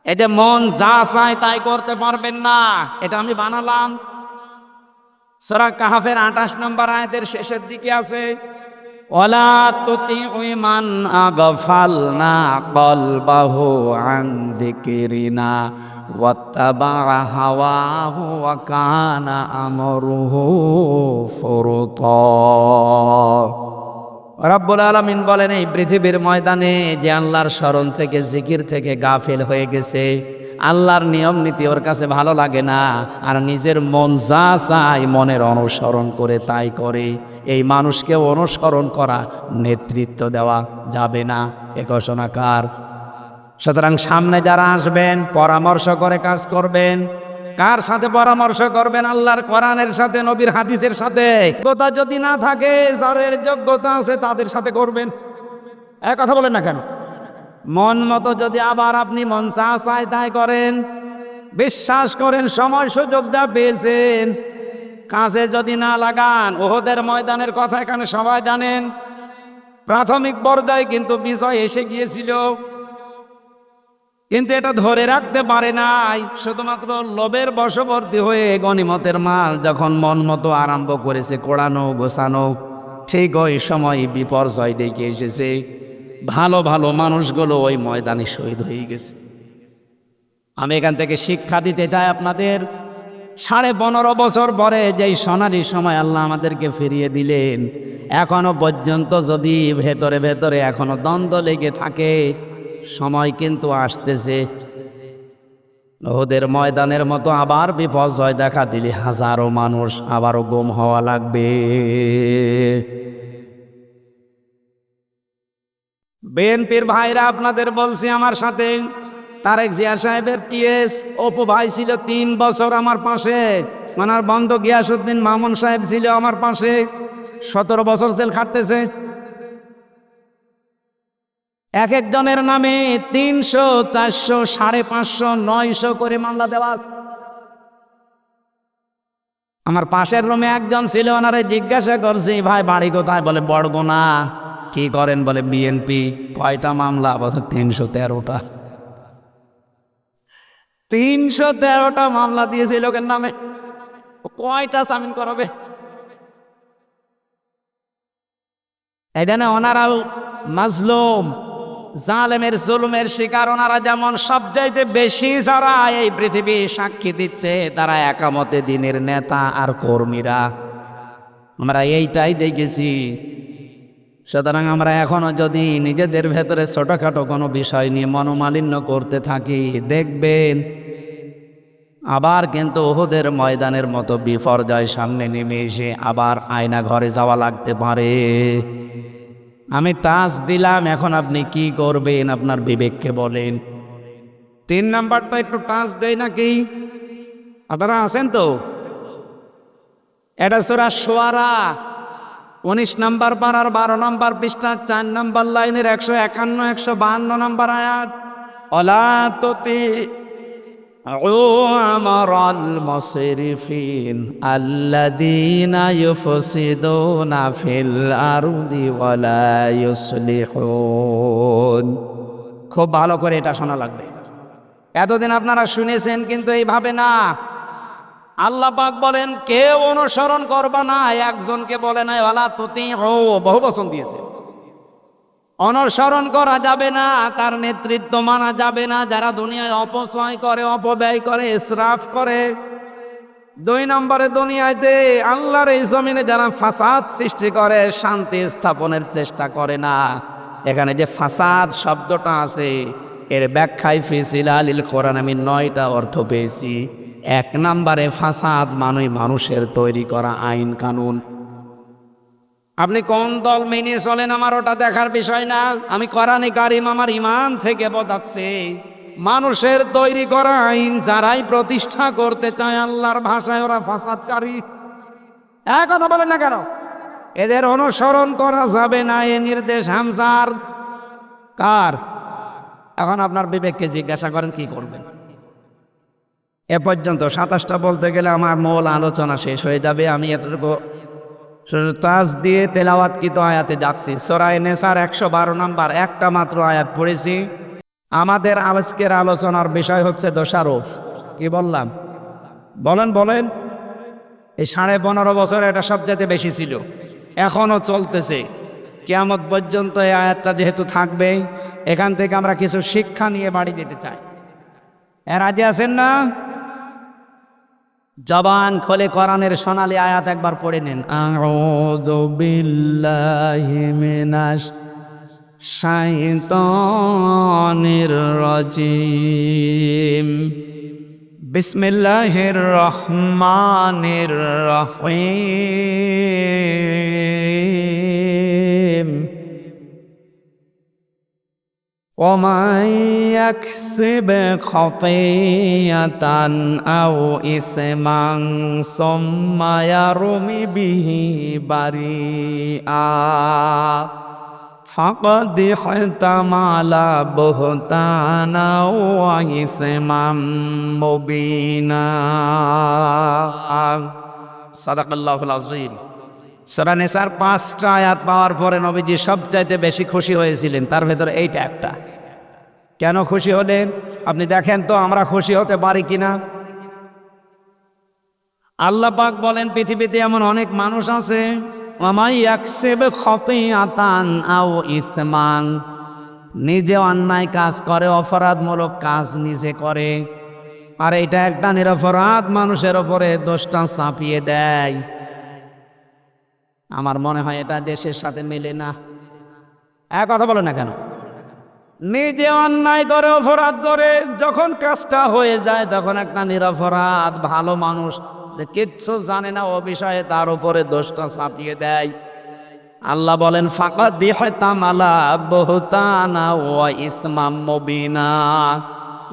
এটা মন যা চায় তাই করতে পারবেন না, এটা আমি বানালাম। সূরা কাহফের 28 নম্বর আয়াতের শেষের দিকে আছে, ওয়ালা তুতিউ মান আগফালনা কলবাহু আন যিকরিনা ওয়াত্তাবা হাওয়াহু ওয়া কানা আমরুহু ফুরতা। রব্বুল আলামিন বলেন, এই পৃথিবীর ময়দানে যে আল্লাহর স্মরণ থেকে, জিকির থেকে গাফিল হয়ে গেছে, আল্লাহর নিয়ম নীতি ওর কাছে ভালো লাগে না, আর নিজের মন যা চায় মনের অনুসরণ করে তাই করে, এই মানুষকে অনুসরণ করা, নেতৃত্ব দেওয়া যাবে না। এ ঘোষণা কার? সুতরাং সামনে যারা আসবেন, পরামর্শ করে কাজ করবেন। কার সাথে পরামর্শ করবেন? আল্লাহর কোরআনের সাথে, নবীর হাদিসের সাথে। যোগ্যতা যদি না থাকে, যাদের যোগ্যতা আছে তাদের সাথে করবেন। কথা বলেন না কেন? মন মতো যদি আবার আপনি মন চায় তাই করেন, বিশ্বাস করেন সময় সুযোগ দেওয়া পেয়েছেন, কাজে যদি না লাগান, উহুদের ময়দানের কথা এখানে সবাই জানেন। প্রাথমিক পর্যায়ে কিন্তু বিজয় এসে গিয়েছিল, কিন্তু এটা ধরে রাখতে পারে নাই। শুধুমাত্র লোভের বশবর্তী হয়ে গনিমতের মাল যখন মন মতো আরম্ভ করেছে কোড়ানো গোছানো, ঠিক ওই সময় বিপর্যয় ডেকে এসেছে। ভালো ভালো মানুষগুলো ওই ময়দানে শহীদ হয়ে গেছে। আমি এখান থেকে শিক্ষা দিতে চাই আপনাদের, 15.5 বছর পরে যেই সোনালি সময় আল্লাহ আমাদেরকে ফিরিয়ে দিলেন, এখনো পর্যন্ত যদি ভেতরে ভেতরে এখনো দ্বন্দ্ব লেগে থাকে, সময় কিন্তু আসতেছে ওদের ময়দানের মতো আবার বিপর্যয় দেখা দিলে হাজারো মানুষ আবারও গুম হওয়া লাগবে। বিএনপির ভাইরা আপনাদের বলছি, আমার সাথে তারেক জিয়া সাহেবের পিএস অপু ভাই ছিল 3 বছর আমার পাশে, ওনার বন্ধু গিয়াসউদ্দিন মামুন সাহেব ছিল আমার পাশে, 17 বছর জেল খাটতেছে। এক একজনের নামে 300, 400, 550, 900 করে মামলা দেওয়া আছে। আমার পাশের রুমে একজন ছিল, ওনারে জিজ্ঞাসা করছি, ভাই বাড়ি কোথায়? বলে বড়গুনা। কি করেন? বলে বিএনপি। কয়টা মামলা? বলে 313টা। 313টা মামলা দিয়েছে লোকের নামে, কয়টা জামিন করাবে? এই জন্য ওনারাও মাজলুম, জালেমের জুলুমের শিকার। ওনারা যেমন সবচাইতে বেশি যারা এই পৃথিবী সাক্ষী দিচ্ছে, তারা একামতে দিনের নেতা আর কর্মীরা, আমরা এইটাই দেখেছি। সুতরাং আমরা এখনো যদি নিজেদের ভেতরে ছোটখাটো কোনো বিষয় নিয়ে মনোমালিন্য করতে থাকি, দেখবেন আবার কিন্তু উহুদের ময়দানের মতো বিপর্যয় সামনে নেমে এসে আবার আয়না ঘরে যাওয়া লাগতে পারে। আমি টাচ দিলাম, এখন আপনি কি করবেন? আপনার বিবেককে বলেন। 3 নাম্বারটা একটু টাচ দেয় নাকি? আপনারা আছেন তো? এটা সূরা শুআরা 19 নাম্বার পারার 12 নাম্বার পৃষ্ঠা 4 নাম্বার লাইনের 151, 152 নাম্বার আয়াত। অলা তুতি আমারাল মুসরিফিন আল্লাযীনা ইউফসিদুনা ফিল আরদি ওয়ালা ইউসলিহুন। খুব ভালো করে এটা শোনা লাগবে। এতদিন আপনারা শুনেছেন, কিন্তু এইভাবে না। আল্লাহ পাক বলেন কেউ অনুসরণ করবা না, একজনকে বলে নাই ওয়ালা তুতিউ, বহু বচন দিয়েছে। অনুসরণ করা যাবে না, তার নেতৃত্ব মানা যাবে না, যারা দুনিয়ায় অপচয় করে, অপব্যয় করে, ইসরাফ করে। 2 নম্বরে, দুনিয়াতে আল্লাহর এই জমিনে যারা ফাসাদ সৃষ্টি করে, শান্তি স্থাপনের চেষ্টা করে না। এখানে যে ফাসাদ শব্দটা আছে, এর ব্যাখ্যায় ফি জিলালিল কোরআন আমি 9টা অর্থ পেয়েছি। 1 নম্বরে ফাসাদ মানে মানুষের তৈরি করা আইন কানুন। আপনি কোন দল মেনে চলেন আমার ওটা দেখার বিষয় না। আমি কোরআনে কারিম আমার ঈমান থেকে বোঝাচ্ছি, মানুষের তৈরি করা আইন যারাই প্রতিষ্ঠা করতে চায়, আল্লাহর ভাষায় ওরা ফাসাদকারী। এক কথা বলেন না কেন? এদের অনুসরণ করা যাবে না, এ নির্দেশ হামজার। কার? এখন আপনার বিবেককে জিজ্ঞাসা করেন কি করবেন। এ পর্যন্ত 27টা বলতে গেলে আমার মূল আলোচনা শেষ হয়ে যাবে। আমি এতটুকু তাজ দিয়ে তেলাওয়াতকৃত আয়াতে যাচ্ছি। সূরা নিসার 112 নাম্বার একটা মাত্র আয়াত পড়েছি। আমাদের আজকের আলোচনার বিষয় হচ্ছে দোষারোপ। কি বললাম? বলেন। এই 15.5 বছর এটা সবচেয়ে বেশি ছিল, এখনো চলতেছে। কিয়ামত পর্যন্ত এই আয়াতটা যেহেতু থাকবে, এখান থেকে আমরা কিছু শিক্ষা নিয়ে বাড়ি যেতে চাই। রাজি আছেন না? জবান খোলে কোরআনের সোনালী আয়াত একবার পড়ে নিন। আউযু বিল্লাহি মিনাশ শাইতানির রাজিম। বিসমিল্লাহির রহমানির রহিম। ومن يكسب خطيئة أو إثما ثم يرم به بريئا فقد احتمل بهتانا وإثما مبينا صدق الله العظيم। সূরা নিসার 5টা আয়াত পাওয়ার পরে নবীজি সবচাইতে বেশি খুশি হয়েছিলেন, তার ভেতরে এইটা একটা। কেন খুশি হলেন? আপনি দেখেন তো আমরা খুশি হতে পারি কিনা। আল্লাহ পাক বলেন পৃথিবীতে এমন অনেক মানুষ আছে, ওয়ামাই ইয়াকসিব খাতিআতান আও ইসমান, নিজে অন্যায় কাজ করে, অপরাধমূলক কাজ নিজে করে। আর এটা একটা নিরপরাধ মানুষের ওপরে দোষটা চাপিয়ে দেয়। আমার মনে হয় এটা দেশের সাথে মেলে না। এক কথা বলে না কেন? নিজে অন্যায় করে, অপরাধ করে, যখন কাজটা হয়ে যায় তখন একটা নিরপরাধ ভালো মানুষ যে কিচ্ছু জানে না ও বিষয়ে তার উপরে দোষটা চাপিয়ে দেয়। আল্লাহ বলেন ফাকাদ দিহতামালা বুহতানা ওয়া ইসমাম মুবিনা,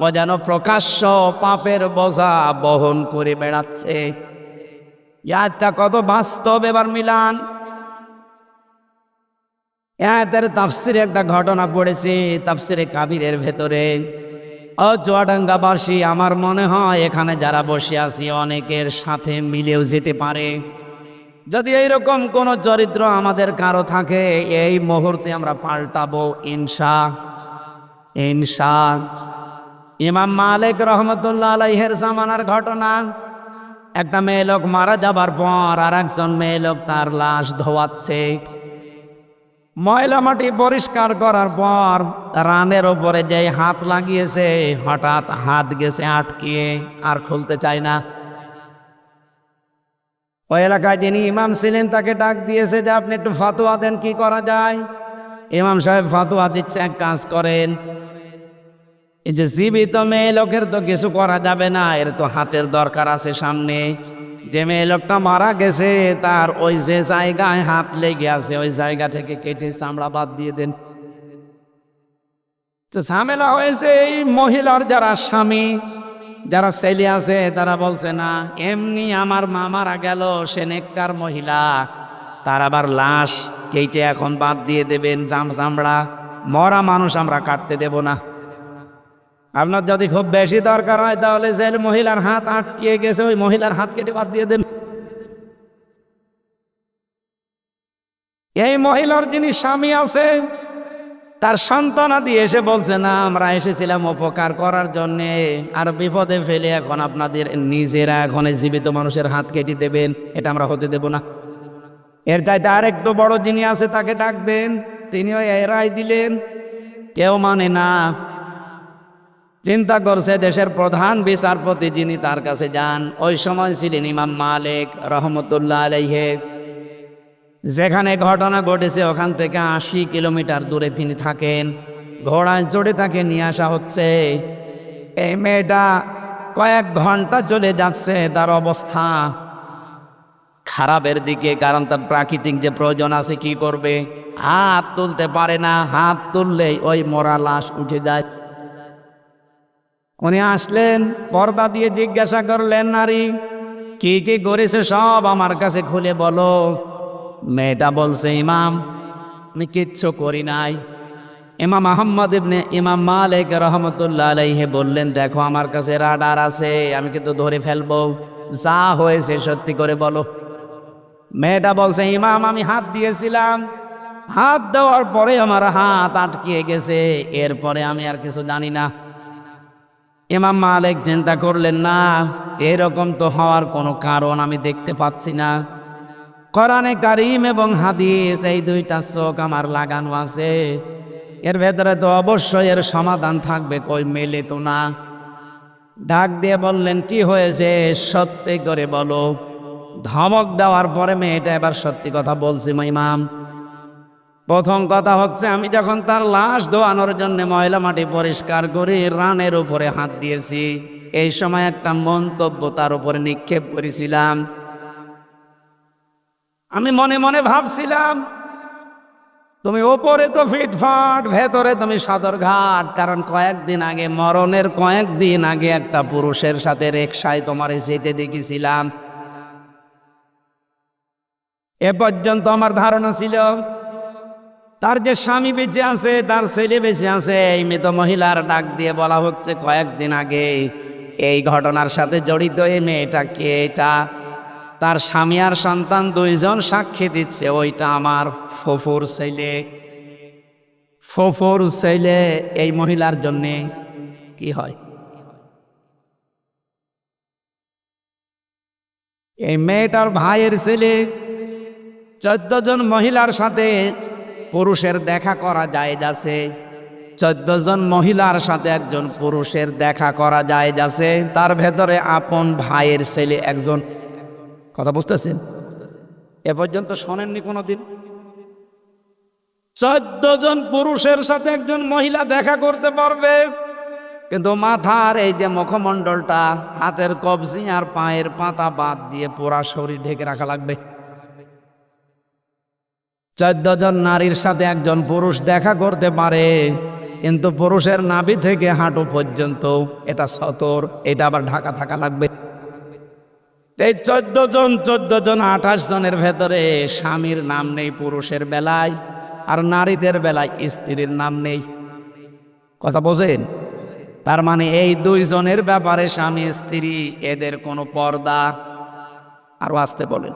ও যেন প্রকাশ্য পাপের বোঝা বহন করে বেড়াচ্ছে। ইয়াটা কত বাস্তব, এবার মিলান। এদের তাফসিরে একটা ঘটনা পড়েছি, তাফসিরে কাবিরের ভেতরে। ও চুয়াডাঙ্গাবাসী, আমার মনে হয় এখানে যারা বসে আছি অনেকের সাথে মিলেও যেতে পারে। যদি এইরকম কোন চরিত্র আমাদের কারো থাকে, এই মুহূর্তে আমরা পাল্টাবো ইনশা। ইমাম মালিক রহমতুল্লাহ আলাইহির জামানার ঘটনা। একটা মেয়ে লোক মারা যাবার পর আর একজন মেয়ে লোক তার লাশ ধোয়াচ্ছে। ময়লা মাটি পরিষ্কার করার পর রানের ওপরে যে হাত লাগিয়েছে, হঠাৎ হাত গেছে আটকিয়ে, আর খুলতে চায় না। ওই এলাকায় যিনি ইমাম ছিলেন তাকে ডাক দিয়েছে যে আপনি একটু ফতোয়া দেন, কি করা যায়। ইমাম সাহেব ফতোয়া দিচ্ছে, এক কাজ করেন, এই যে জীবিত মেয়ে লোকের তো কিছু করা যাবে না, এর তো হাতের দরকার আছে সামনে। যে মেয়ে লোকটা মারা গেছে তার ওই যে জায়গায় হাত লেগে আছে ওই জায়গা থেকে কেটে চামড়া বাদ দিয়ে দেন। তো ঝামেলা হয়েছে, এই মহিলার যারা স্বামী, যারা ছেলে আছে তারা বলছে না, এমনি আমার মা মারা গেল, সে নেককার মহিলা, তার আবার লাশ কেটে এখন বাদ দিয়ে দেবেন, চামড়া, মরা মানুষ আমরা কাটতে দেব না। আপনার যদি খুব বেশি দরকার হয় তাহলে যে মহিলার হাত আটকিয়ে গেছে ওই মহিলার হাত কেটে বাদ দিয়ে দেন। এই মহিলার যিনি স্বামী আছে তার সন্তানাদি এসে বলছে না, আমরা এসেছিলাম উপকার করার জন্যে, আর বিপদে ফেলে এখন আপনাদের নিজেরা এখন জীবিত মানুষের হাত কেটে দেবেন, এটা আমরা হতে দেব না। এর চাইতে আরেকটু বড় যিনি আছে তাকে ডাক দেন, তিনিও এই রায় দিলেন। কেউ মানে না। চিন্তা করছে দেশের প্রধান বিচারপতি যিনি, তার কাছে যান। ওই সময় ছিলেন ইমাম মালিক রহমতুল্লাহ আলাইহি। যেখানে ঘটনা ঘটেছে ওখান থেকে 80 কিলোমিটার দূরে তিনি থাকেন। ঘোড়ায় চড়ে তাকে নিয়ে আসা হচ্ছে। এই মেয়েটা কয়েক ঘন্টা চলে যাচ্ছে, তার অবস্থা খারাপের দিকে, কারণ তার প্রাকৃতিক যে প্রয়োজন আছে, কি করবে, হাত তুলতে পারে না, হাত তুললেই ওই মরা লাশ উঠে যায়। উনি আসলেন, পর্দা দিয়ে জিজ্ঞাসা করলেন, নারী কি কি করেছে সব আমার কাছে খুলে বলো। মেয়েটা বলছে, ইমাম আমি কিচ্ছু করি নাই। ইমাম আহমদ ইবনে ইমাম মালিক রহমতুল্লাহ আলাইহি বললেন, দেখো আমার কাছে রাডার আছে, আমি কিন্তু ধরে ফেলবো, যা হয়েছে সত্যি করে বলো। মেয়েটা বলছে, ইমাম আমি হাত দিয়েছিলাম, হাত দেওয়ার পরে আমার হাত আটকিয়ে গেছে, এরপরে আমি আর কিছু জানি না। ইমাম মালিক চিন্তা করলেন, না এরকম তো হওয়ার কোনো কারণ আমি দেখতে পাচ্ছি না। কোরআনে কারীম এবং হাদিস এই দুইটা চোখ আমার লাগানো আছে, এর ভেতরে তো অবশ্যই এর সমাধান থাকবে, কই মেলে তো না। ডাক দিয়ে বললেন, কি হয়েছে সত্যি করে বলো। ধমক দেওয়ার পরে মেয়েটা এবার সত্যি কথা বলছে, ইমাম প্রথম কথা হচ্ছে, আমি যখন তার লাশ ধোয়ানোর জন্য ময়লা মাটি পরিষ্কার করে রানের উপরে হাত দিয়েছি, এই সময় একটা মন্তব্য তার উপরে নিক্ষেপ করেছিলাম। আমি মনে মনে ভাবছিলাম, তুমি ওপরে তো ফিটফাট, ভেতরে তুমি সদরঘাট, কারণ কয়েকদিন আগে, মরণের কয়েকদিন আগে একটা পুরুষের সাথে রিকশায় তোমার যেতে দেখেছিলাম। এ পর্যন্ত আমার ধারণা ছিল তার যে স্বামী বেঁচে আছে, তার ছেলে বেঁচে আছে। এই মৃত মহিলার ডাক দিয়ে বলা হচ্ছে, কয়েকদিন আগে এই ঘটনার সাথে জড়িত এই মেয়েটা কে, এটা তার স্বামী আর সন্তান দুইজন সাক্ষী দিচ্ছে, ওইটা আমার ফুফুর ছেলে। ফুফুর ছেলে এই মহিলার জন্যে কি হয়, এই মেয়েটার ভাইয়ের ছেলে। 14 জন মহিলার সাথে পুরুষের দেখা করা যায় যাচ্ছে, 14 জন মহিলার সাথে একজন পুরুষের দেখা করা যায় যাচ্ছে, তার ভেতরে আপন ভাইয়ের ছেলে একজন। কথা বুঝতেছেন? এ পর্যন্ত শোনেননি কোনোদিন? 14 জন পুরুষের সাথে একজন মহিলা দেখা করতে পারবে, কিন্তু মাথার এই যে মুখমণ্ডলটা, হাতের কবজি আর পায়ের পাতা বাদ দিয়ে পুরা শরীর ঢেকে রাখা লাগবে। 14 জন নারীর সাথে একজন পুরুষ দেখা করতে পারে, কিন্তু পুরুষের নাভি থেকে হাঁটু পর্যন্ত এটা সতর, এটা আবার ঢাকা থাকা লাগবে। এই 14 জন 28 জনের ভেতরে স্বামীর নাম নেই পুরুষের বেলায়, আর নারীদের বেলায় স্ত্রীর নাম নেই। কথা বোঝেন? তার মানে এই 2 জনের ব্যাপারে স্বামী স্ত্রী এদের কোনো পর্দা। আরো আসতে বলেন।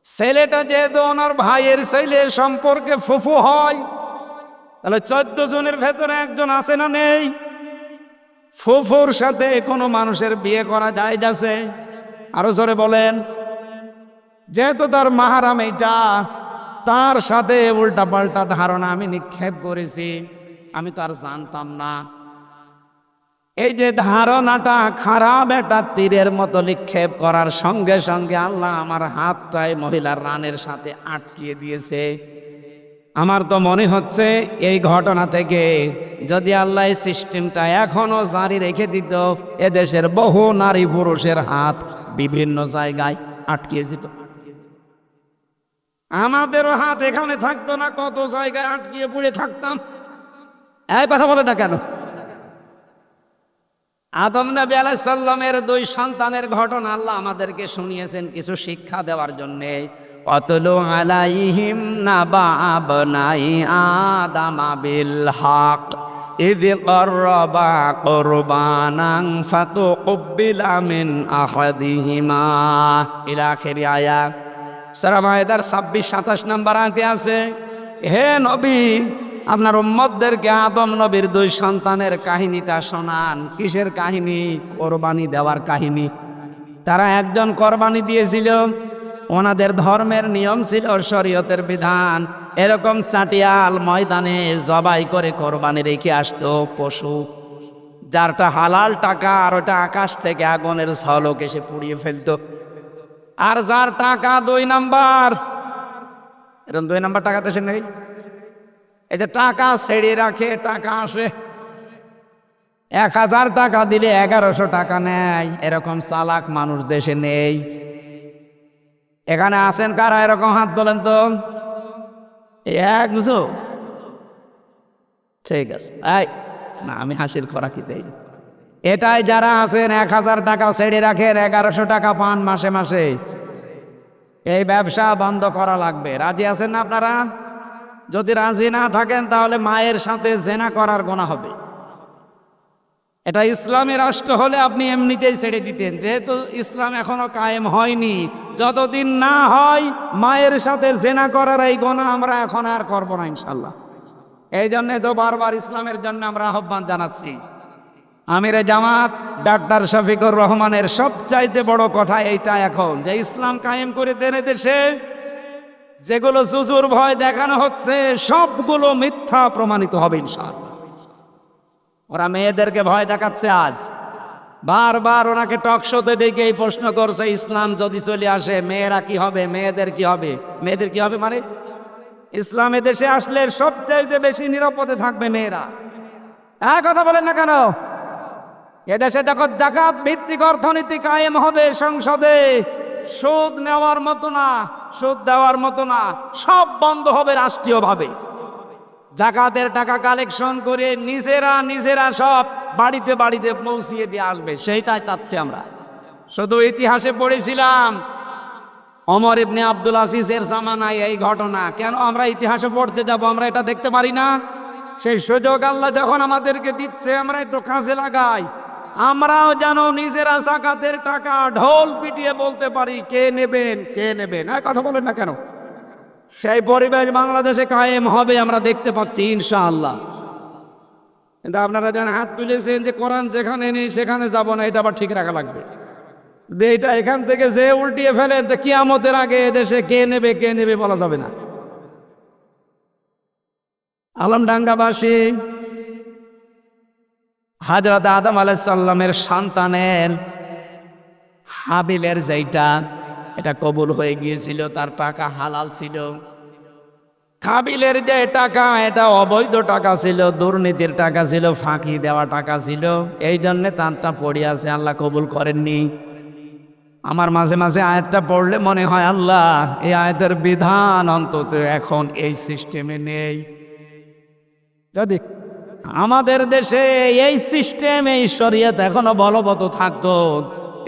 ছেলেটা যেহেতু ওনার ভাইয়ের ছেলে সম্পর্কে ফুফু হয়, তাহলে 14 জনের ভেতরে একজন আছে না নেই? ফুফুর সাথে কোনো মানুষের বিয়ে করা যায় যাচ্ছে? আরো জোরে বলেন। যেহেতু তার মাহারাম এইটা, তার সাথে উল্টা পাল্টা ধারণা আমি নিক্ষেপ করেছি, আমি তো আর জানতাম না। এই যে ধারণাটা খারাপ, একটা তীরের মতো নিক্ষেপ করার সঙ্গে সঙ্গে আল্লাহ আমার হাতটায় মহিলার রানের সাথে আটকিয়ে দিয়েছে। আমার তো মনে হচ্ছে এই ঘটনা থেকে যদি আল্লাহ এই সিস্টেমটা এখনো জারি রেখে দিত, এদেশের বহু নারী পুরুষের হাত বিভিন্ন জায়গায় আটকিয়ে যেত। আমাদেরও হাত এখানে থাকতো না, কত জায়গায় আটকিয়ে পড়ে থাকতাম। এই কথা বলে না কেন? আদম নবী আলাইহিস সালামের 2 সন্তানের ঘটনা আল্লাহ আমাদেরকে শুনিয়েছেন কিছু শিক্ষা দেওয়ার জন্যে। অতলু আলাইহিম নাবা আবনাই আদামা বিল হক ইয করবা কুরবানান ফাতুকবিলা মিন আহাদিহিমা ইলা আখিরি আয়াত। সূরা মায়েদার 26-27 নম্বর আয়াতে আছে, হে নবী, আপনার উম্মতদেরকে আদম নবীর 2 সন্তানের কাহিনীটা শোনান। কিসের কাহিনী? কোরবানি দেওয়ার কাহিনী। তারা একজন কোরবানি দিয়েছিল, ওনাদের ধর্মের নিয়ম ছিল, শরীয়তের বিধান, এরকম চাটিয়াল ময়দানে জবাই করে কোরবানি রেখে আসতো পশু, যারটা হালাল টাকা আর ওটা আকাশ থেকে আগুনের ঝলক এসে পুড়িয়ে ফেলতো। আর যার টাকা 2 নাম্বার, এরকম 2 নাম্বার টাকা দেশে নেই। এই যে টাকা ছেড়ে রাখে, টাকা আসে, 1000 টাকা দিলে 1100 টাকা নেয়, এরকম চালাক মানুষ দেশে নেই। এখানে আছেন কারা এরকম? হাত তোলেন তো। বুঝো? ঠিক আছে, না আমি হাসির খোরাকি দেই। এটাই যারা আছেন 1000 টাকা ছেড়ে রাখেন, 1100 টাকা পান মাসে মাসে, এই ব্যবসা বন্ধ করা লাগবে। রাজি আছেন না আপনারা? যদি রাজি না থাকেন তাহলে মায়ের সাথে জেনা করার গুনাহ হবে। এটা ইসলামী রাষ্ট্র হলে আপনি এমনিতেই ছেড়ে দিতেন। যেহেতু ইসলাম এখনো কায়েম হয়নি, যতদিন না হয় মায়ের সাথে জেনা করার এই গুনাহ আমরা এখন আর করব না ইনশাল্লাহ। এই জন্যে তো বারবার ইসলামের জন্য আমরা আহ্বান জানাচ্ছি। আমিরে জামাত ডাক্তার শফিকুর রহমানের সবচাইতে বড় কথা এইটা এখন, যে ইসলাম কায়েম করে দেন দেশে, যেগুলো জুজুর ভয় দেখানো হচ্ছে সবগুলো মিথ্যা প্রমাণিত হবে ইনশাআল্লাহ। ওরা মেয়েদেরকে ভয় দেখাচ্ছে। আজ বারবার ওনাকে টক শোতে ডেকে এই প্রশ্ন করছে, ইসলাম যদি চলে আসে মেয়েরা কি হবে, মেয়েদের কি হবে? মেয়েদের কি হবে মানে? ইসলাম এদেশে আসলে সবচাইতে বেশি নিরাপদে থাকবে মেয়েরা। কথা বলেন না কেন? এদেশে দেখো জাকাত ভিত্তিক অর্থনীতি কায়েম হবে সংসদে, সুদ নেওয়ার মতো না, সুদ দেওয়ার মতো না, সব বন্ধ হবে রাষ্ট্রীয়ভাবে। জাকাতের টাকা কালেকশন করে নিজেরা সব বাড়িতে বাড়িতে পৌঁছিয়ে দিয়ে আসবে, সেইটাই চাচ্ছি আমরা। শুধু ইতিহাসে পড়েছিলাম ওমর ইবনে আব্দুল আজিজের জামানায় এই ঘটনা, কেন আমরা ইতিহাসে পড়তে যাব? আমরা এটা দেখতে পারি না? সেই সুযোগ আল্লাহ যখন আমাদেরকে দিচ্ছে, আমরা একটু কাজে লাগাই। আমরাও যেন নিজেরা জাকাতের টাকা ঢোল পিটিয়ে বলতে পারি, কে নেবেন, কে নেবেন। কথা বলেন না কেন? সেই পরিবেশ বাংলাদেশে কায়েম হবে, আমরা দেখতে পাচ্ছি ইনশাআল্লাহ। কিন্তু আপনারা যেন হাত তুলেছেন যে কোরআন যেখানে নেই সেখানে যাব না, এটা আবার ঠিক রাখা লাগবে। এটা এখান থেকে যে উল্টিয়ে ফেলেন তো কিয়ামতের আগে এদেশে কে নেবে বলা যাবে না। আলমডাঙ্গাবাসী হযরত আদম আলাইহিস সালামের সন্তানের হাবিলের যেটা এটা কবুল হয়ে গিয়েছিল, তার টাকা হালাল ছিল। কাবিলের যে টাকা এটা অবৈধ টাকা ছিল, দুর্নীতির টাকা ছিল, ফাঁকি দেওয়া টাকা ছিল। এই জন্যে তারটা পড়ে আছে, আল্লাহ কবুল করেননি। আমার মাঝে মাঝে আয়াতটা পড়লে মনে হয় আল্লাহ এই আয়াতের বিধান অন্তত এখন এই সিস্টেমে নেই। যদি আমাদের দেশে এই সিস্টেম, এই শরীয়ত এখনো বলবৎ থাকতো,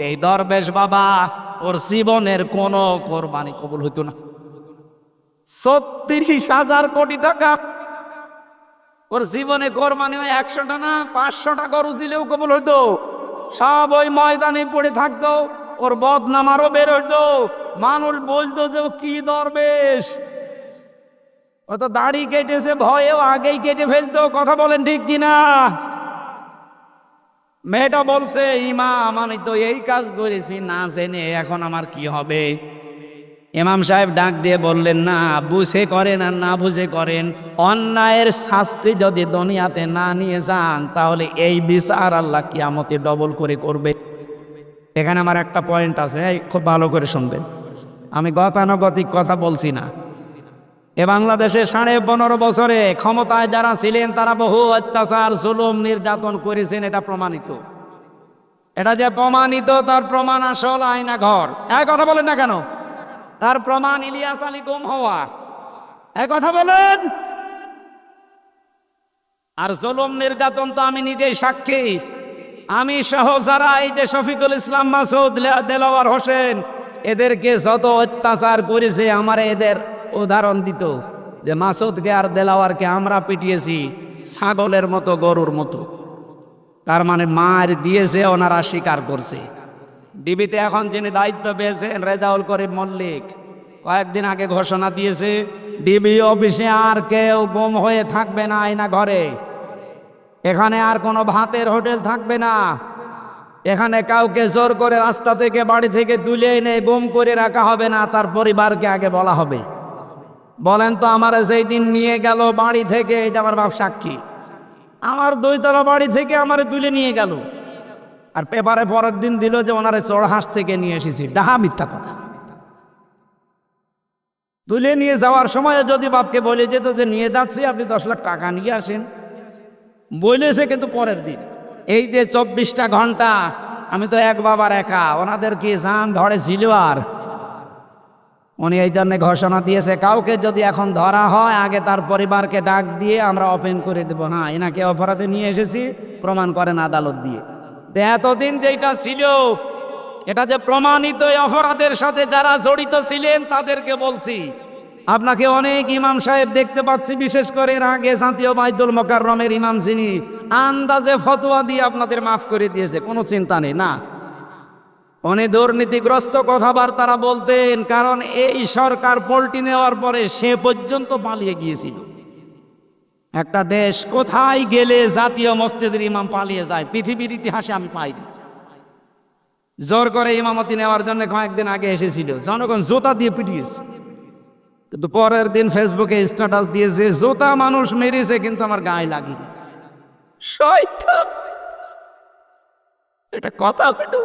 এই দরবেশ বাবা ওর জীবনের কোনো কোরবানি কবুল হইতো না। ৩৬,০০০ কোটি টাকা ওর জীবনে কোরবানি হয় ১০০টা না ৫০০টা গরু দিলেও কবুল হইতো। সব ওই ময়দানে পড়ে থাকতো, ওর বদনাম আরো বের হইতো। মানুষ বলতো যে ও কি দরবেশ, ও তো দাড়ি কেটেছে ভয়েও আগেই কেটে ফেলতো। কথা বলেন ঠিক কিনা? মেয়েটা বলছে ইমাম আমি তো এই কাজ করেছি না জেনে, এখন আমার কি হবে? ইমাম সাহেব ডাক দিয়ে বললেন, না বুঝে করেন আর না বুঝে করেন, অন্যায়ের শাস্তি যদি দুনিয়াতে না নিয়ে যান তাহলে এই বিচার আল্লাহ কিয়ামতে ডবল করে করবে। এখানে আমার একটা পয়েন্ট আছে, খুব ভালো করে শুনবেন। আমি গতানুগতিক কথা বলছি না। এ বাংলাদেশে 15.5 বছরে ক্ষমতায় যারা ছিলেন তারা বহু অত্যাচার জুলুম নির্যাতন করেছেন, এটা প্রমাণিত। এটা যে প্রমাণিত তার প্রমাণ আসল আয়না ঘর। এক কথা বলেন না কেন? তার প্রমাণ ইলিয়াস আলী গুম হওয়া। এক কথা বলেন। আর জুলুম নির্যাতন তো আমি নিজেই সাক্ষী। আমি সহ যারা এই যে শফিকুল ইসলাম মাসুদ, দেলাওয়ার হোসেন, এদেরকে যত অত্যাচার করেছে আমার এদের উদাহরণ দিত যে মাসুদকে আর দেলাওয়ারকে আমরা পিটিয়েছি ছাগলের মতো, গরুর মতো। তার মানে মার দিয়েছে, ওনারা স্বীকার করছে। ডিবিতে এখন যিনি দায়িত্ব পেয়েছেন রেজাউল করিম মল্লিক, কয়েকদিন আগে ঘোষণা দিয়েছে ডিবি অফিসে আর কেউ গুম হয়ে থাকবে না আয়না ঘরে। এখানে আর কোনো ভাতের হোটেল থাকবে না। এখানে কাউকে জোর করে রাস্তা থেকে বাড়ি থেকে তুলে এনে গুম করে রাখা হবে না, তার পরিবারকে আগে বলা হবে। বলেন তো আমার যেই দিন নিয়ে গেল বাড়ি থেকে, এটা আমার বাপ সাক্ষী, আমার 2 তলা বাড়ি থেকে আমারে তুলে নিয়ে গেল, আর পেপারে পরের দিন দিল যে ওনারে চড়হাঁস থেকে নিয়ে এসেছি। ডাহা মিথ্যা কথা। তুলে নিয়ে যাওয়ার সময় যদি বাপকে বলে যেত যে নিয়ে যাচ্ছি, আপনি 10 লাখ টাকা নিয়ে আসেন, বলেছে। কিন্তু পরের দিন এই যে 24টা ঘন্টা, আমি তো এক বাবার একা, ওনাদের কি জান ধরে ছিল? আর উনি এই জন্য ঘোষণা দিয়েছে কাউকে যদি এখন ধরা হয় আগে তার পরিবারকে ডাক দিয়ে আমরা ওপেন করে দেব, হ্যাঁ এনাকে অপরাধে নিয়ে এসেছি, প্রমাণ করেন আদালত দিয়ে। এতদিন যেটা ছিল এটা যে প্রমাণিত, এই অপরাধের সাথে যারা জড়িত ছিলেন তাদেরকে বলছি। আপনাকে অনেক ইমাম সাহেব দেখতে পাচ্ছি, বিশেষ করে এর আগে জাতীয় বাইতুল মোকাররমের ইমাম যিনি আন্দাজে ফতোয়া দিয়ে আপনাদের মাফ করে দিয়েছে, কোনো চিন্তা নেই না। উনি দুর্নীতিগ্রস্ত কথাবার্তা বলতেন, কারণ এই সরকার পল্টি নেওয়ার পরে সে পর্যন্ত পালিয়ে গিয়েছিল। একটা দেশ কোথায় গেলে জাতীয় মসজিদের ইমাম পালিয়ে যায় পৃথিবীর ইতিহাসে আমি পাইনি। জোর করে ইমামতি নেওয়ার জন্য কয়েকদিন আগে এসেছিল, জনগণ জুতা দিয়ে পিটিয়েছে। কিন্তু পরের দিন ফেসবুকে স্ট্যাটাস দিয়েছে জুতা মানুষ মেরেছে কিন্তু আমার গায়ে লাগেনি। শয়তান, এটা কথা পেটু।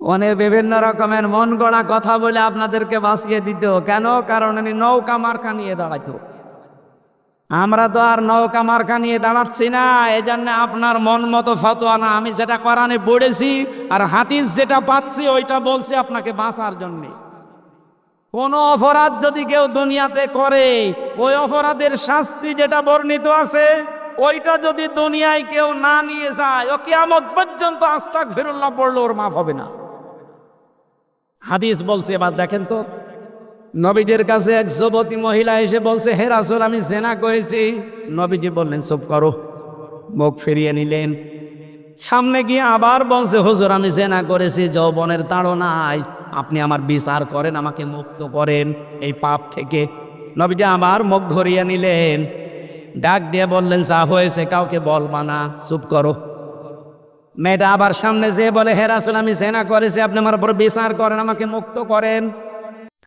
অনেক বিভিন্ন রকমের মন গড়া কথা বলে আপনাদেরকে বাঁচিয়ে দিত। কেন? কারণ উনি নৌকা মার্কা নিয়ে দাঁড়াইতো। আমরা তো আর নৌকা মার্কা নিয়ে দাঁড়াচ্ছি না। এই জন্য আপনার মন মতো ফতোয়া না, আমি যেটা কোরআনে পড়েছি আর হাদিস যেটা পাচ্ছি ওইটা বলছি আপনাকে বাঁচার জন্যে। কোন অপরাধ যদি কেউ দুনিয়াতে করে, ওই অপরাধের শাস্তি যেটা বর্ণিত আছে ওইটা যদি দুনিয়ায় কেউ না নিয়ে যায়, ও কিয়ামত পর্যন্ত আস্তাগফিরুল্লাহ পড়লে ওর মাফ হবে না। হাদিস বলছে। এবার দেখেন তো, নবীদের কাছে এক যুবতী মহিলা এসে বলছে, হে রাসূল আমি জেনা করেছি। নবীজি বললেন চুপ করো, মুখ ফিরিয়ে নিলেন। সামনে গিয়ে আবার বলছে, হুজুর আমি জেনা করেছি, যৌবনের তাড়নায়, আপনি আমার বিচার করেন, আমাকে মুক্ত করেন এই পাপ থেকে। নবীজি আবার মুখ ঘুরিয়ে নিলেন, ডাক দিয়ে বললেন যা হয়েছে কাউকে বলবা না, চুপ করো। মেয়েটা আবার সামনে যেয়ে বলে, হে রাসূল আমি জেনা করেছি, আপনি আমার উপর বিচার করেন, আমাকে মুক্ত করেন।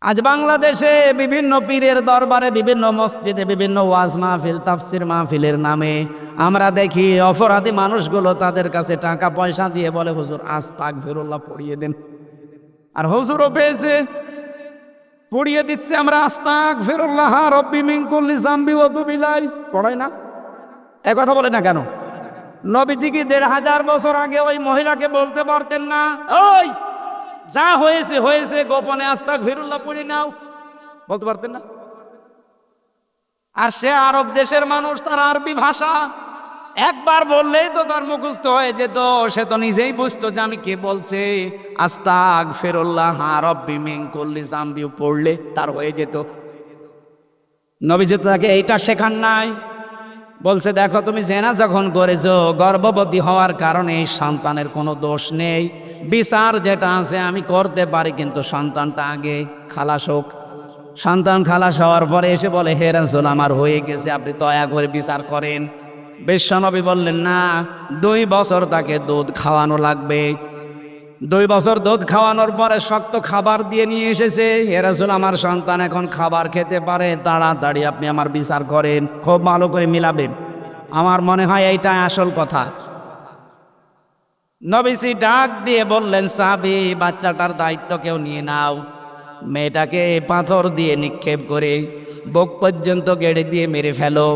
আজ বাংলাদেশে বিভিন্ন পীরের দরবারে, বিভিন্ন মসজিদে, বিভিন্ন ওয়াজ মাহফিল, তাফসির মাহফিলের নামে আমরা দেখি অপরাধী মানুষগুলো তাদের কাছে টাকা পয়সা দিয়ে বলে, হুজুর আস্তাগফিরুল্লাহ পড়িয়ে দেন। আর হুজুরও পেয়েছে, পড়িয়ে দিচ্ছে। আমরা আস্তাগফিরুল্লাহ রাব্বি মিন কুল্লি যামবি ওয়া তুবু ইলাইহি পড়াই না? এ কথা বলে না কেন? নবীজি কি ১৫০০ বছর আগে ওই মহিলাকে বলতে পারতেন না, ওই যা হয়েছে হয়েছে, গোপনে আস্তাগফিরুল্লাহ পড়ে নাও? বলতে পারতেন না? আর সে আরব দেশের মানুষ, তার আরবি ভাষা একবার বললেই তো তার মুখস্থ হয়ে যেত। সে তো নিজেই বুঝতো যে আমি কে বলছে। আস্তাগফিরুল্লাহ রাব্বি মিন কুল্লি যামবি পড়লে তার হয়ে যেত। নবীজি তাকে এইটা শেখান নাই। বলছে, দেখো তুমি জেনা যখন করেছো, গর্ভবতী হওয়ার কারণে এই সন্তানের কোনো দোষ নেই। বিচার যেটা আছে আমি করতে পারি, কিন্তু সন্তানটা আগে খালাস হোক। সন্তান খালাস হওয়ার পরে এসে বলে, হে রাসূল আমার হয়ে গেছে, আপনি দয়া করে বিচার করেন। বিশ্বনবী বললেন, না, 2 বছর তাকে দুধ খাওয়ানো লাগবে। 2 বছর দুধ খাওয়ানোর পরে শক্ত খাবার দিয়ে নিয়ে এসেছে। হে রাসূল আমার সন্তান এখন খাবার খেতে পারে, তাড়াতাড়ি আপনি আমার বিচার করেন, খুব ভালো করে মিলাবেন। আমার মনে হয় এইটাই আসল কথা। নবীজি ডাক দিয়ে বললেন, সাহাবী বাচ্চাটার দায়িত্ব কেউ নিয়ে নাও। মেয়েটাকে পাথর দিয়ে নিক্ষেপ করে বুক পর্যন্ত গেড়ে দিয়ে মেরে ফেলো।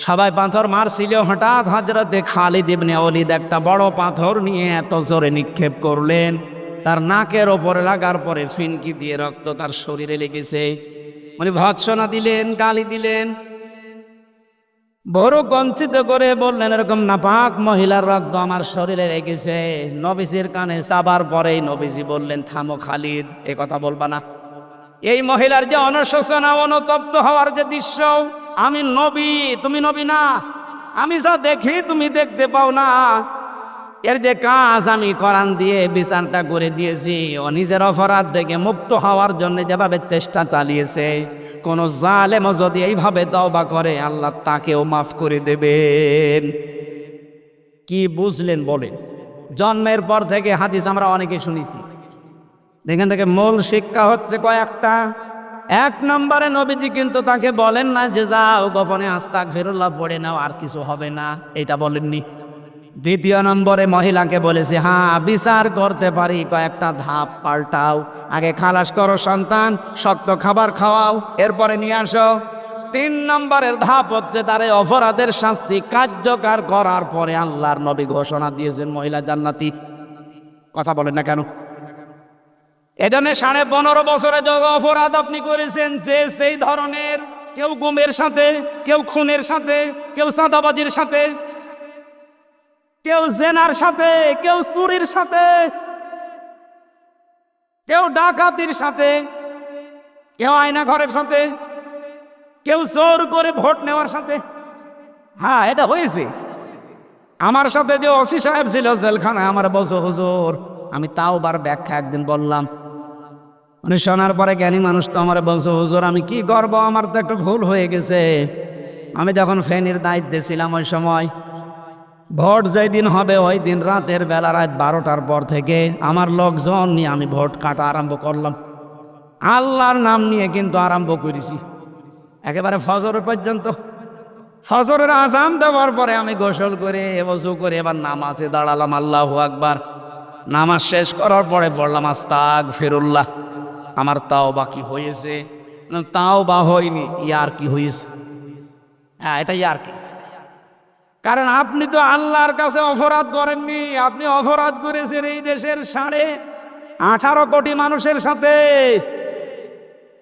সবাই পাথর মারছিল, হঠাৎ হযরতে খালিদ ইবনে ওলীদ একটা বড় পাথর নিয়ে এত জোরে নিক্ষেপ করলেন, তার নাকের ওপরে লাগার পরে ফিনকি দিয়ে রক্ত তার শরীরে লেগেছে। মানে ভৎসনা দিলেন, গালি দিলেন, বড় কঞ্চিত করে বললেন, এরকম নাপাক মহিলার রক্ত আমার শরীরে লেগেছে। নবীজির কানে চাবার পরেই নবীজি বললেন, থামো খালিদ, এ কথা বলবা না। এই মহিলার যে অনুশোচনা, অনুতপ্ত হওয়ার যে দৃশ্য, আমি নবী, তুমি নবী না, আমি যা দেখি তুমি দেখতে পাও না, এর যে কাজ আমি কোরআন দিয়ে বিচারটা করে দিয়েছি। ও নিজের অপরাধ থেকে মুক্ত হওয়ার জন্য যেভাবে চেষ্টা চালিয়েছে, কোন জালেমও যদি এইভাবে তওবা করে, আল্লাহ তাকেও মাফ করে দেবেন। কি বুঝলেন বলেন? জন্মের পর থেকে হাদিস আমরা অনেকে শুনেছি। এখান থেকে মূল শিক্ষা হচ্ছে কয়েকটা। 1 নম্বরে নবীজি কিন্তু তাকে বলেন না যে যাও গোপনে আস্তাগফিরুল্লাহ পড়ে নাও, আর কিছু হবে না, এটা বলেননি। 2 নম্বরে মহিলাকে বলেছে, হ্যাঁ বিচার করতে পারি, কয়েকটা ধাপ পাল্টাও। আগে খালাস করো সন্তান, শক্ত খাবার খাওয়াও, এরপরে নিয়ে আসো। 3 নম্বরের ধাপ হচ্ছে তার এই অপরাধের শাস্তি কার্যকর করার পরে আল্লাহর নবী ঘোষণা দিয়েছেন মহিলা জান্নাতি। কথা বলেন না কেন? এজন্য 15.5 বছরে যত অপরাধ আপনি করেছেন, যে সেই ধরনের, কেউ গুমের সাথে, কেউ খুনের সাথে, কেউ চাঁদাবাজির সাথে, কেউ জেনার সাথে, কেউ চুরির সাথে, কেউ ডাকাতির সাথে, কেউ আয়না ঘরের সাথে, কেউ জোর করে ভোট নেওয়ার সাথে। হ্যাঁ, এটা হয়েছে। আমার সাথে যে ওসি সাহেব ছিল জেলখানায়, আমার বলছো, হুজুর আমি তাওবার ব্যাখ্যা একদিন বললাম, উনি শোনার পরে জ্ঞানী মানুষ তো আমার বলছো, হুজুর আমি কি করব, আমার তো একটা ভুল হয়ে গেছে। আমি যখন ফেনীর দায়িত্বে ছিলাম, ওই সময় ভোট যেই দিন হবে ওই দিন রাতের বেলা, রাত 12টার পর থেকে আমার লোকজন নিয়ে আমি ভোট কাটা আরম্ভ করলাম। আল্লাহর নাম নিয়ে কিন্তু আরম্ভ করেছি একেবারে ফজর পর্যন্ত। ফজরের আজান দেওয়ার পরে আমি গোসল করে ওযু করে এবার নামাজে দাঁড়ালাম। আল্লাহু আকবার। নামাজ শেষ করার পরে পড়লাম আস্তাগফিরুল্লাহ। আমার তাওবা কি হয়েছে? তাওবা হয়নি, ইয়ার কি হয়েছে? হ্যাঁ, এটা ইয়ার কি। কারণ আপনি তো আল্লাহর কাছে অপরাধ করেননি, আপনি অপরাধ করেছেন এই দেশের 18.5 কোটি মানুষের সাথে।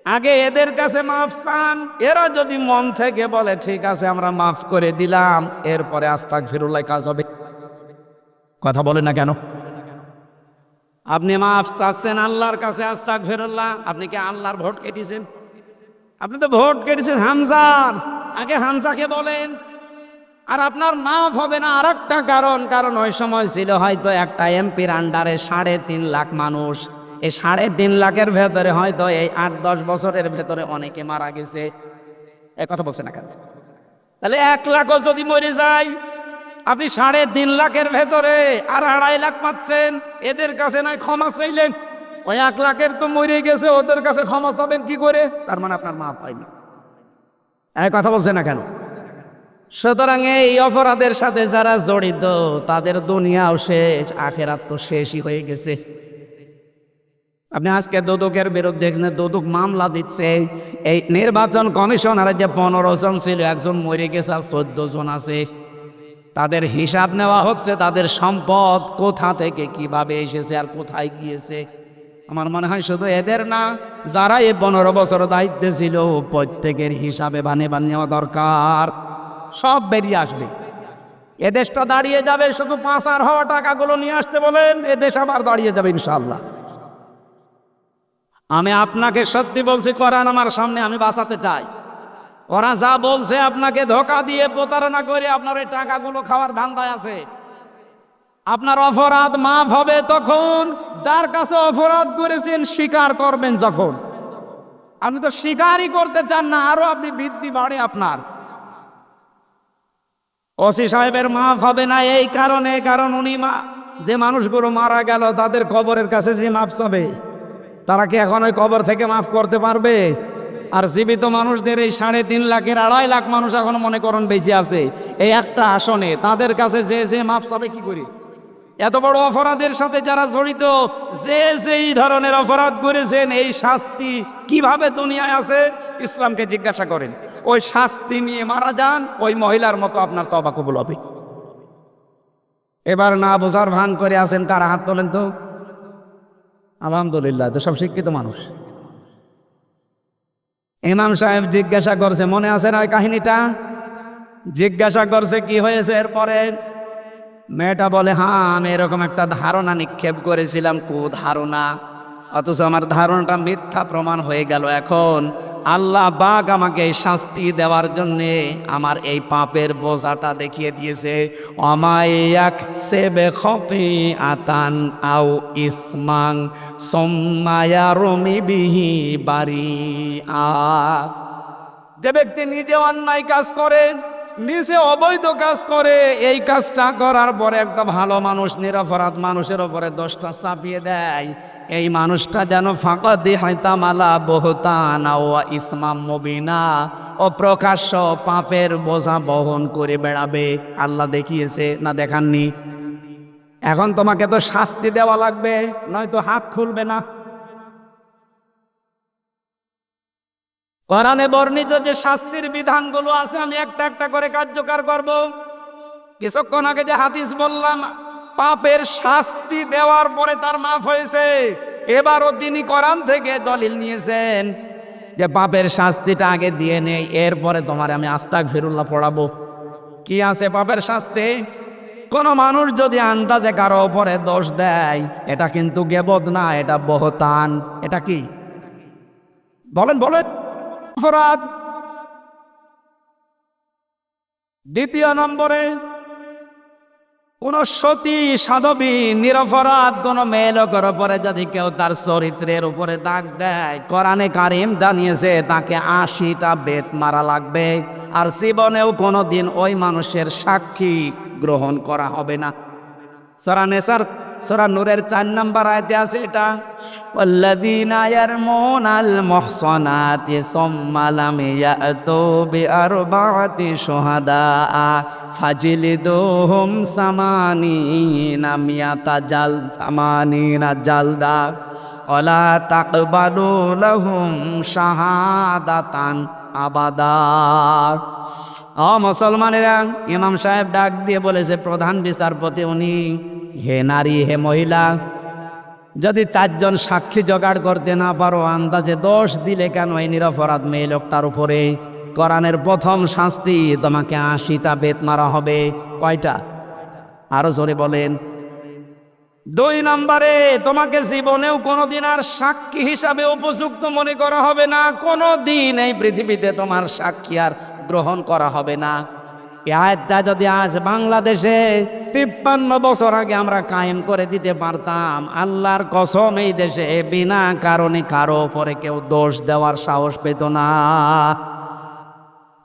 আগে এদের কাছে মাফ চান, এরা যদি মন থেকে বলে ঠিক আছে আমরা মাফ করে দিলাম, এরপরে আস্তাগফিরুল্লাহ কাজ হবে। কথা বলে না কেন? আপনি মাফ চাচ্ছেন আল্লাহর কাছে, আস্তাগফিরুল্লাহ। আপনি কি আল্লাহর ভোট কেটেছেন? আপনি তো ভোট কেটেছেন হামজার। আগে হামজাকে বলেন। আর আপনার মাফ হবে না আর একটা কারণ ওই সময় ছিল হয়তো একটা এমপির আন্ডারে 3.5 লাখ মানুষ। এই 3.5 লাখের ভেতরে হয়তো এই 8-10 বছরের ভেতরে অনেকে মারা গেছে। এই কথা বলছে না কেন? তাহলে 1 লাখও যদি মরে যায়, আপনি 3.5 লাখের ভেতরে আর 2.5 লাখ পাচ্ছেন, এদের কাছে নয় ক্ষমা চাইলেন। ওই 1 লাখের তো মরে গেছে, ওদের কাছে ক্ষমা চাবেন কি করে? তার মানে আপনার মাপ হয়নি। এই কথা বলছে না কেন? সুতরাং এই অপরাধের সাথে যারা জড়িত তাদের দুনিয়াও শেষ, আখেরাত তো শেষই হয়ে গেছে। আপনি আজকে দুদকের বিরুদ্ধে দুদক মামলা দিচ্ছে। এই নির্বাচন কমিশনার যে 15 জন ছিল, একজন মরে গেছে আর 14 জন আছে। তাদের হিসাব নেওয়া হচ্ছে, তাদের সম্পদ কোথা থেকে কিভাবে এসেছে আর কোথায় গিয়েছে। আমার মনে হয় শুধু এদের না, যারা এই 15 বছর দায়িত্বে ছিল প্রত্যেকের হিসাবে নেওয়া দরকার। সব বেরিয়ে আসবে। এদেশটা দাঁড়িয়ে যাবে, শুধু পাচার হওয়া টাকাগুলো নিয়ে আসতে বলেন, এদেশ আবার দাঁড়িয়ে যাবে ইনশাআল্লাহ। আমি আপনাকে সত্যি বলছি, কোরআন আমার সামনে, আমি বাঁচাতে চাই। ওরা যা বলছে আপনাকে ধোঁকা দিয়ে প্রতারণা করে আপনার এই টাকাগুলো খাওয়ার ধান্দায় আছে। আপনার অপরাধ মাফ হবে তখন যার কাছে অপরাধ করেছেন স্বীকার করবেন যখন। আপনি তো স্বীকারই করতে চান না, আরো আপনি বৃদ্ধি বাড়ে আপনার। ওসি সাহেবের মাফ হবে না এই কারণে, কারণ উনি যে মানুষগুলো মারা গেল তাদের কবরের কাছে যে মাফ চাবে, তারা কি এখন ওই কবর থেকে মাফ করতে পারবে? আর জীবিত মানুষদের এই 3.5 লাখের 2.5 লাখ মানুষ এখন মনে করেন বেঁচে আছে এই একটা আসনে, তাদের কাছে যে মাফ চাবে কি করে? এত বড় অপরাধের সাথে যারা জড়িত, যেই ধরনের অপরাধ করেছেন, এই শাস্তি কিভাবে দুনিয়ায় আছে ইসলামকে জিজ্ঞাসা করেন। ওই শাস্তি নিয়ে মারা যান, ওই মহিলার মতো আপনার তওবা কবুল হবে। এবার না বোঝার ভান করে আছেন, কারা হাত তোলেন তো? আলহামদুলিল্লাহ, তো সব শিক্ষিত মানুষ। ইমাম সাহেব জিজ্ঞাসা করছে, মনে আছে না ওই কাহিনীটা? জিজ্ঞাসা করছে কি হয়েছে এরপরে? মেয়েটা বলে, হ্যাঁ আমি এরকম একটা ধারণা নিক্ষেপ করেছিলাম, কুধারণা, অথচ আমার ধারণাটা মিথ্যা প্রমাণ হয়ে গেল। এখন আল্লাহ পাক আমাকে এই শাস্তি দেওয়ার জন্যে আমার এই পাপের বোঝাটা দেখিয়ে দিয়েছে। অমায়াক সেবে খপি আতান আও ইসমাং সোম্মায়া রমি বিহি বাড়ি আ। যে ব্যক্তি নিজে অন্যায় কাজ করে, নিজে অবৈধ কাজ করে, এই কাজটা করার পরে একটা ভালো মানুষ নিরপরাধ মানুষের ওপরে দোষটা চাপিয়ে দেয়, এই মানুষটা যেন ফাঁকা দিহাইতামালা বহুতান ওয়া ইসমাম মুবিনা, ও প্রকাশ্য পাপের বোঝা বহন করে বেড়াবে। আল্লাহ দেখিয়েছে না দেখাননি? এখন তোমাকে তো শাস্তি দেওয়া লাগবে, নয়তো হাত খুলবে না। কোরআনে বর্ণিত যে শাস্তির বিধানগুলো আছে আমি একটা একটা করে কার্যকর করব। কিছুক্ষণ আগে যে হাদিস বললাম, পাপের শাস্তি দেওয়ার পরে তার মাফ হয়েছে, এবারও তিনি কোরআন থেকে দলিল নিয়েছেন যে পাপের শাস্তিটা আগে দিয়ে নেই, এরপরে তোমার আমি আস্তাগফিরুল্লাহ পড়াবো। কি আছে পাপের শাস্তি? কোন মানুষ যদি আন্দাজে কারো উপরে দোষ দেয়, এটা কিন্তু গীবত না, এটা বহতান। এটা কি বলেন বলেন? অপরাধ। দ্বিতীয় নম্বরে, কোন সতী সাধবী নিরপরাধ কোন মেয়ে লোকের উপরে যদি কেউ তার চরিত্রের উপরে দাগ দেয়, কোরআনে কারিম জানিয়েছে তাকে 80টা বেত মারা লাগবে, আর জীবনেও কোনোদিন ওই মানুষের সাক্ষী গ্রহণ করা হবে না। সূরা নেসার সূরা নূরের 4 নম্বর আয়াতে আছে এটা, ওয়াল্লাযীনা ইয়ারমুনাল মুহসানাতি সুম্মা লাম ইয়াতু বিআরবা'তি শুহাদা ফাজলিদুহুম সামানিনা জালদা ওয়ালা তাকবালু লাহুম শাহাদাতান আবাদা। মুসলমানেরা, ইমাম সাহেব ডাক দিয়ে বলেছে, প্রধান বিচারপতি উনি, হে নারী হে মহিলা, যদি 4 জন সাক্ষী জোগাড় করতে না পারো, আন্দাজে দোষ দিলে কেন এই নিরপরাধ মেয়ে লোকটার উপরে? কোরআনের প্রথম শাস্তি, তোমাকে 80টা বেত মারা হবে। কয়টা? আরো জোরে বলেন। 2 নম্বরে, তোমাকে জীবনেও কোনোদিন আর সাক্ষী হিসাবে উপযুক্ত মনে করা হবে না, কোনোদিন এই পৃথিবীতে তোমার সাক্ষী আর গ্রহণ করা হবে না। এই আয়াতটা যদি আজ বাংলাদেশে 53 বছর আগে আমরা কায়েম করে দিতে পারতাম, আল্লাহর কসম এই দেশে বিনা কারণে কারো উপরে কেউ দোষ দেওয়ার সাহস পেত না।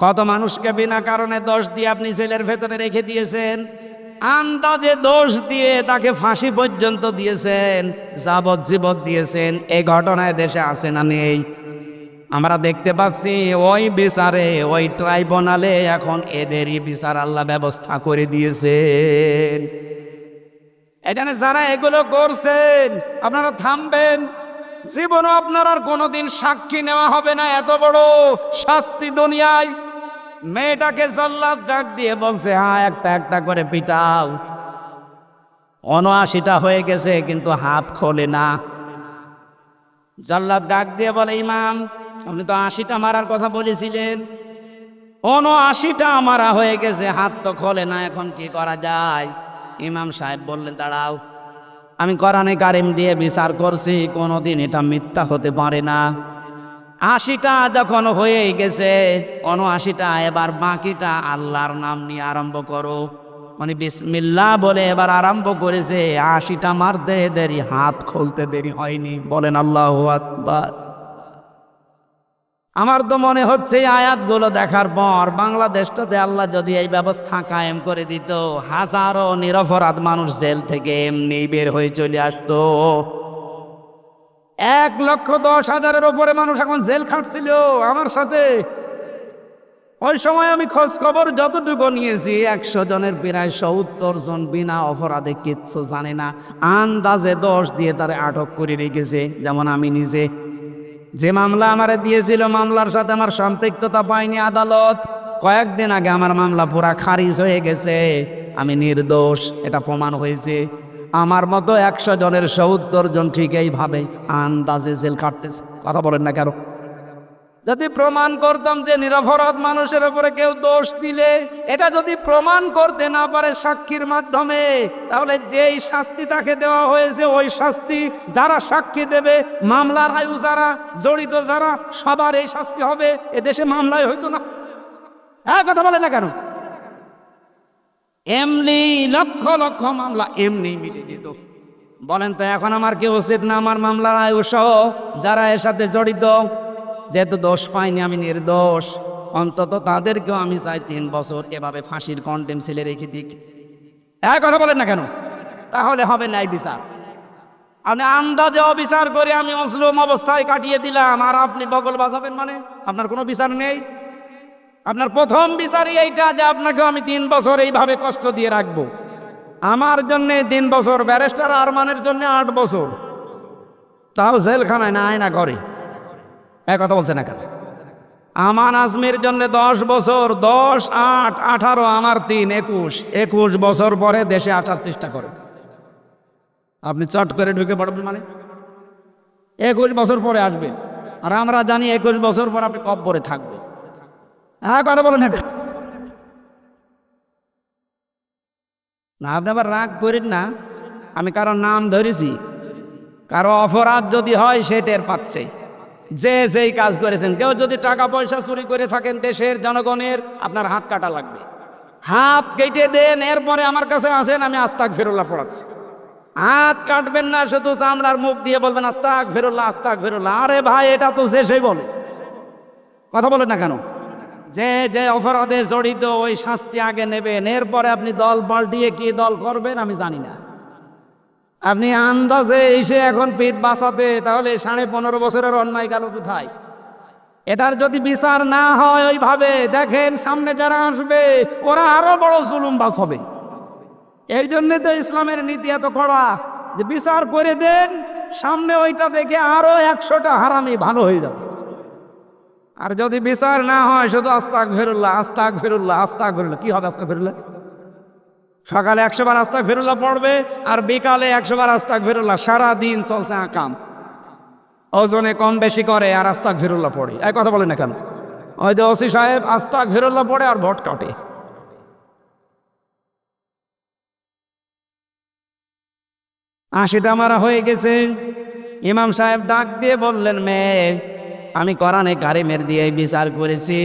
কত মানুষকে বিনা কারণে দোষ দিয়ে আপনি জেলের ভেতরে রেখে দিয়েছেন। আন্দাজে দোষ দিয়ে তাকে ফাঁসি পর্যন্ত দিয়েছেন, যাবজ্জীবন দিয়েছেন। এই ঘটনায় দেশে আছে না নেই? আমরা দেখতে পাচ্ছি ওই বিচারে, ওই ট্রাইব্যুনালে এখন এদেরই বিচার আল্লাহ ব্যবস্থা করে দিয়েছেন। এখানে যারা এগুলো করছেন আপনারা থামবেন, জীবনও আপনার আর কোনোদিন সাক্ষী নেওয়া হবে না। এত বড় শাস্তি দুনিয়ায়। মেয়েটাকে জল্লাদ ডাক দিয়ে বলছে, হ্যাঁ একটা একটা করে পিটাও। ৭৯টা হয়ে গেছে কিন্তু হাত খোলে না। জল্লাদ ডাক দিয়ে বলে, ইমাম আপনি তো ৮০টা মারার কথা বলেছিলেন, ৭৯টা মারা হয়ে গেছে, হাত তো খোলে না, এখন কি করা যায়? ইমাম সাহেব বললেন, দাঁড়াও, আমি কোরআনে কারিম দিয়ে বিচার করছি, কোনোদিন এটা মিথ্যা হতে পারে না। ৮০টা যখন হয়ে গেছে, ৭৯টা, এবার বাকিটা আল্লাহর নাম নিয়ে আরম্ভ করো। মানে বিসমিল্লাহ বলে এবার আরম্ভ করেছে। ৮০টা মারতে দেরি, হাত খুলতে দেরি হয়নি। বলেন আল্লাহু আকবার। আমার তো মনে হচ্ছে এই আয়াতগুলো দেখার পর বাংলাদেশটাতে আল্লাহ যদি এই ব্যবস্থা কায়েম করে দিত, হাজারো নিরপরাধ মানুষ জেল থেকে এমনি বের হয়ে চলে আসতো। ১,১০,০০০-এর উপরে মানুষ এখন জেল খাটছিল আমার সাথে। ওই সময় আমি খোঁজ খবর যতটুকু নিয়েছি, ১০০ জনের প্রায় ৭০ জন বিনা অপরাধে কিচ্ছু জানে না, আন্দাজে দোষ দিয়ে তারা আটক করে রেখেছে। যেমন আমি নিজে যে মামলা আমারে দিয়েছিল, মামলার সাথে আমার সম্পৃক্ততা পায়নি আদালত। কয়েকদিন আগে আমার মামলা পুরা খারিজ হয়ে গেছে, আমি নির্দোষ, এটা প্রমাণ হয়েছে। আমার মতো ১০০ জনের ৭০ জন ঠিক এইভাবে আন্দাজে জেল কাটতেছে। কথা বলেন না কেন? যদি প্রমাণ করতাম যে নিরপরাধ মানুষের উপরে কেউ দোষ দিলে, এটা যদি প্রমাণ করতে না পারে সাক্ষীর মাধ্যমে, তাহলে যেই শাস্তি তাকে দেওয়া হয়েছে ওই শাস্তি যারা সাক্ষী দেবে, মামলার আয়ু যারা জড়িত, যারা, সবার এই শাস্তি হবে। এদেশে মামলায় হইতো না। হ্যাঁ, কথা বলে না কেন? এমনি লক্ষ লক্ষ মামলা এমনি মিটে দিত। বলেন তো এখন আমার কি উচিত না আমার মামলার আয়ু সহ যারা এর সাথে জড়িত, যেহেতু দোষ পাইনি, আমি নির্দোষ, অন্তত তাদেরকেও আমি চাই ৩ বছর এভাবে ফাঁসির কন্টেম ছেলে রেখে দিক। এক কথা বলেন না কেন? তাহলে হবে ন্যায় বিচার। আপনি আন্দাজে অবিচার করে আমি অসলম অবস্থায় কাটিয়ে দিলাম, আর আপনি বগল বাজাবেন, মানে আপনার কোনো বিচার নেই। আপনার প্রথম বিচারই এইটা যে আপনাকে আমি ৩ বছর এইভাবে কষ্ট দিয়ে রাখবো। আমার জন্যে ৩ বছর, ব্যারিস্টার আরমানের জন্য ৮ বছর, তাও জেলখানায় না, আয়না করে। এক কথা বলছে না কেন? আমান আজমির জন্য ১০ বছর, ১০, ৮, ১৮, আমার ৩, ২১ বছর পরে দেশে আসার চেষ্টা করে। আপনি চট করে ঢুকে পড়বেন, মানে ২১ বছর পরে আসবেন, আর আমরা জানি ২১ বছর পর আপনি কব্বরে থাকবে। হ্যাঁ, কথা বলেন না, আপনি আবার রাগ করেন না। আমি কারো নাম ধরেছি, কারো অপরাধ যদি হয় সে টের পাচ্ছে। যে যেই কাজ করেছেন, কেউ যদি টাকা পয়সা চুরি করে থাকেন দেশের জনগণের, আপনার হাত কাটা লাগবে, হাত কেটে দেন, এরপরে আমার কাছে আসেন, আমি আস্তাগফিরুল্লাহ পড়াচ্ছি। হাত কাটবেন না, শুধু চামড়ার মুখ দিয়ে বলবেন আস্তাগফিরুল্লাহ, আস্তাগফিরুল্লাহ। আরে ভাই, এটা তো যে সেই বলে। কথা বলেন না কেন? যে যে অপরাধে জড়িত ওই শাস্তি আগে নেবেন, এরপরে আপনি দল পাল্টিয়ে কি দল করবেন আমি জানি না। আপনি আন্দাজে এসে এখন পেট বাঁচাতে, তাহলে 15.5 বছরের অন্যায় গেল কোথায়? এটার যদি বিচার না হয় ওইভাবে, দেখেন সামনে যারা আসবে ওরা আরো বড় জুলুমবাজ হবে। এই জন্যে তো ইসলামের নীতি এত কড়া, যে বিচার করে দেন, সামনে ওইটা দেখে আরো 100টা হারামি ভালো হয়ে যাবে। আর যদি বিচার না হয়, শুধু আস্তাগফিরুল্লাহ, আস্তাগফিরুল্লাহ, আস্তাগফিরুল্লাহ, কি হবে আস্তাগফিরুল্লাহ? সকালে 100 বার আস্তাগফিরুল্লাহ পড়বে, আর বিকালে 100 বার আস্তাগফিরুল্লাহ। সারাদিন চলছে আকাম, ওজনে কম বেশি করে আর আস্তাগফিরুল্লাহ পড়ে। এই কথা বলে না কেন? ওই যে ওসি সাহেব আস্তাগফিরুল্লাহ পড়ে আর ভোট কাটে। আশিটা মারা হয়ে গেছে। ইমাম সাহেব ডাক দিয়ে বললেন, মেয়ে, আমি কোরআনে কারিমের দিয়ে বিচার করেছি,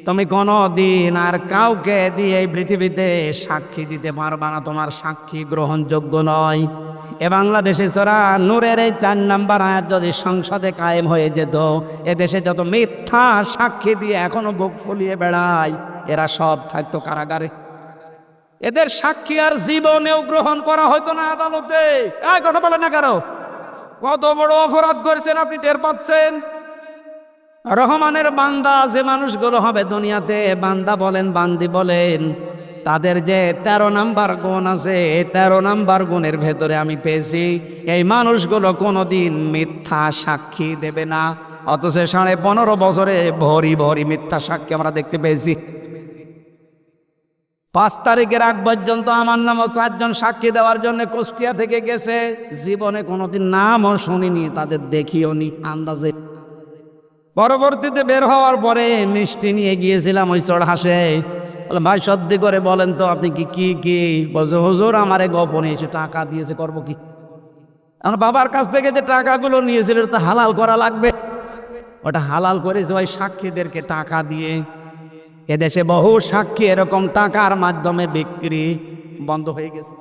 তুমি কোনো দিন আর কাউকে দিয়ে এই পৃথিবীতে সাক্ষী দিতে পারবা না, তোমার সাক্ষী গ্রহণযোগ্য নয়। এ বাংলাদেশে সূরা নূরের এই 4 নম্বর আয়াত যদি সংসদে কায়েম হয়ে যেত, এদেশে যত মিথ্যা সাক্ষী দিয়ে এখনো বুক ফুলিয়ে বেড়ায়, এরা সব থাকতো কারাগারে। এদের সাক্ষী আর জীবনেও গ্রহণ করা হয়তো না আদালতে। কথা বলে না কারো, কত বড় অপরাধ করেছেন আপনি টের পাচ্ছেন? রহমানের বান্দা যে মানুষগুলো হবে দুনিয়াতে, বান্দা বলেন বান্দি বলেন, তাদের যে 13 নাম্বার গুণ আছে, 13 নাম্বার গুণের ভেতরে আমি পেয়েছি এই মানুষগুলো কোনোদিন মিথ্যা সাক্ষী দেবে না। অথচ 15.5 বছরে ভরি ভরি মিথ্যা সাক্ষী আমরা দেখতে পেয়েছি। 5 তারিখের আগ পর্যন্ত আমার নামও 4 জন সাক্ষী দেওয়ার জন্য কুষ্টিয়া থেকে গেছে, জীবনে কোনোদিন নামও শুনিনি, তাদের দেখিও নি, আন্দাজে। পরবর্তীতে বের হওয়ার পরে মিষ্টি নিয়ে গিয়েছিলাম ওই চড়হাসে, বলে ভাই সত্যি করে বলেন তো আপনি কি বলছে, হুজুর আমারে গোপনে এসে টাকা দিয়েছে, করবো কি? আমার বাবার কাছ থেকে যে টাকাগুলো নিয়েছিল তা হালাল করা লাগবে, ওটা হালাল করেছে ওই সাক্ষীদেরকে টাকা দিয়ে। এদেশে বহু সাক্ষী এরকম টাকার মাধ্যমে বিক্রি বন্ধ হয়ে গেছে,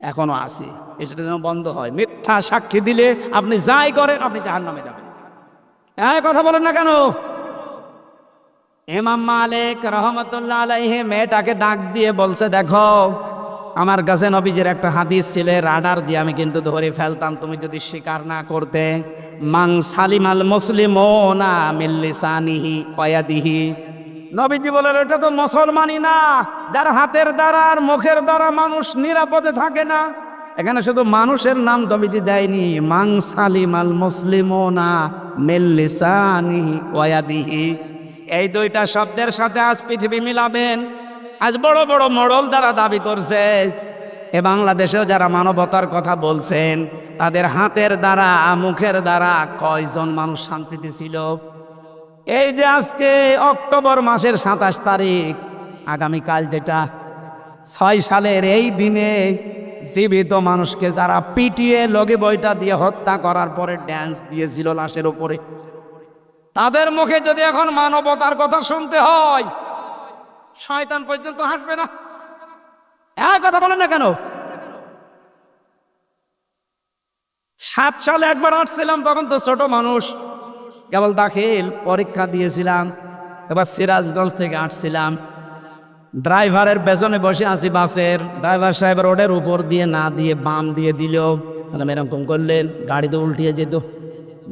এখনো আছে, এটা যেন বন্ধ হয়। মিথ্যা সাক্ষী দিলে আপনি যাই করেন আপনি জাহান্নামে যাবেন। কথা বলেন না কেন? ইমাম মালিক রহমতুল্লাহ আলাইহি মেয়েটাকে ডাক দিয়ে বলছে, দেখো আমার কাছে নবীজির একটা হাদিস ছিল, রাডার দিয়ে আমি কিন্তু ধরে ফেলতাম তুমি যদি স্বীকার না করতে। মান সালিমাল মুসলিমুনা মিন লিসানিহি ওয়া ইয়াদিহি। নবীজি বলেন এটা তো মুসলমানই না যার হাতের দ্বারা আর মুখের দ্বারা মানুষ নিরাপদে থাকে না। এখানে শুধু মানুষের নাম নবীজি দেয়নি, মান সালিমাল মুসলিমুনা মিন লিসানিহি ওয়া ইয়াদিহি। এই দুইটা শব্দের সাথে আজ পৃথিবী মিলাবেন। আজ বড় বড় মডেল দ্বারা দাবি করছে, এ বাংলাদেশেও যারা মানবতার কথা বলছেন তাদের হাতের দ্বারা মুখের দ্বারা কয়জন মানুষ শান্তিতে ছিল? এই যে আজকে অক্টোবর মাসের 27 তারিখ, আগামীকাল যেটা 6 সালের এই দিনে জীবিত মানুষকে যারা পিটিয়ে লগে বইটা দিয়ে হত্যা করার পরে ড্যান্স দিয়েছিল লাশের উপরে, তাদের মুখে যদি এখন মানবতার কথা শুনতে হয়, শয়তান পর্যন্ত হাসবে না। কথা বলেন না কেন? 7 সালে একবার আসছিলাম, তখন তো ছোট মানুষ, কেবল দাখিল পরীক্ষা দিয়েছিলাম। এবার সিরাজগঞ্জ থেকে আসছিলাম, ড্রাইভারের পেছনে বসে আছি বাসের, ড্রাইভার সাহেব রোডের উপর দিয়ে না দিয়ে বাম দিয়ে দিল, এরকম করলেন গাড়ি তো উল্টিয়ে যেত।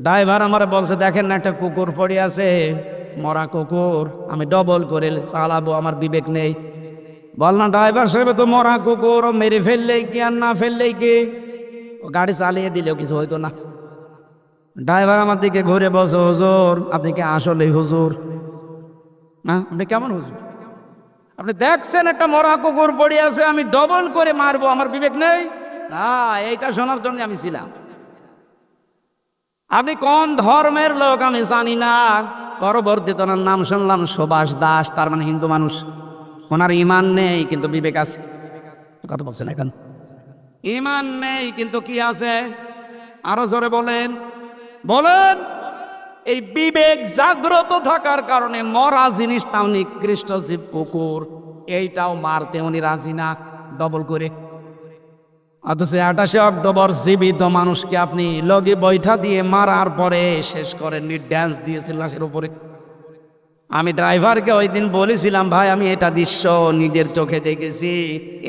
ড্রাইভার আমার বলছে, দেখেন না একটা কুকুর পড়ে আছে, মরা কুকুর, আমি ডবল করে চালাবো, আমার বিবেক নেই। বললাম ড্রাইভার সাহেব তো মরা কুকুর, ও মেরে ফেললেই কি আর না ফেললেই কি, ও গাড়ি চালিয়ে দিলেও কিছু হইতো না। ড্রাইভার আমার দিকে ঘুরে বসে, হুজুর আপনি কি আসলেই হুজুর? না, আপনি কেমন হুজুর? আপনি দেখছেন একটা মরা কুকুর পড়ে আছে, আমি ডবল করে মারবো, আমার বিবেক নেই? না, এইটা শোনার জন্য আমি ছিলাম। আপনি কোন ধর্মের লোক আমি জানি না। পরবর্তীতে ওনার নাম শুনলাম সুভাষ দাস, তার মানে হিন্দু মানুষ। ওনার ইমান নেই কিন্তু বিবেক আছে। কথা বলছেন এখন, ইমান নেই কিন্তু কি আছে? আরো জোরে বলেন, বলেন। এই বিবেক জাগ্রত থাকার কারণে মরা জিনিসটাও নিকৃষ্ট জীব কুকুর, এইটাও মারতে উনি রাজি না, ডবল করে। অথচ 28 অক্টোবর জীবিত মানুষকে আপনি লগে বৈঠা দিয়ে মারার পরে শেষ করেননি, ড্যান্স দিয়েছিল লাশের উপরে। আমি ড্রাইভারকে ওই দিন বলেছিলাম, ভাই আমি এটা দৃশ্য নিজের চোখে দেখেছি,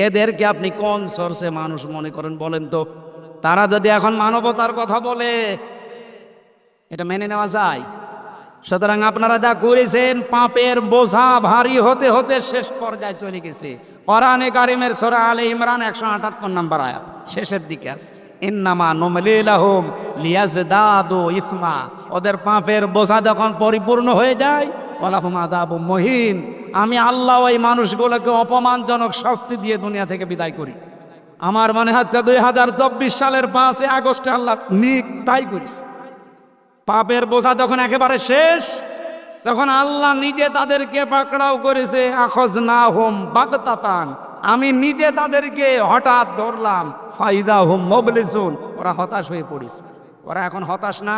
এদেরকে আপনি কোন সোর্সে মানুষ মনে করেন বলেন তো? তারা যদি এখন মানবতার কথা বলে, এটা মেনে নেওয়া যায়? সুতরাং আপনারা যা করেছেন, পাপের বোঝা ভারী হতে হতে শেষ পর্যায়ে চলে গেছে। কোরআনে কারিমের সূরা আলে ইমরান 178 নম্বর আয়াত শেষের দিকে আছে, ইন্নামা নুমলি লাহুম লিয়াজদাদু ইসমা। ওদের পাপের বোঝা যখন পরিপূর্ণ হয়ে যায়, ওয়ালাহুম আযাবুম মুহিন, আমি আল্লাহ ওই মানুষগুলোকে অপমানজনক শাস্তি দিয়ে দুনিয়া থেকে বিদায় করি। আমার মনে হচ্ছে 2024 সালের 5 আগস্টে আল্লাহ তাই করেছে। পাপের বোঝা যখন একেবারে শেষ, তখন আল্লাহ নিজে তাদেরকে পাকড়াও করেছে, আখাযনাহুম বাগতাতান, আমি নিজে তাদেরকে হঠাৎ ধরলাম, ফাইদাহুম মুবলিসুন, ওরা হতাশ হয়ে পড়েছে। ওরা এখন হতাশ না?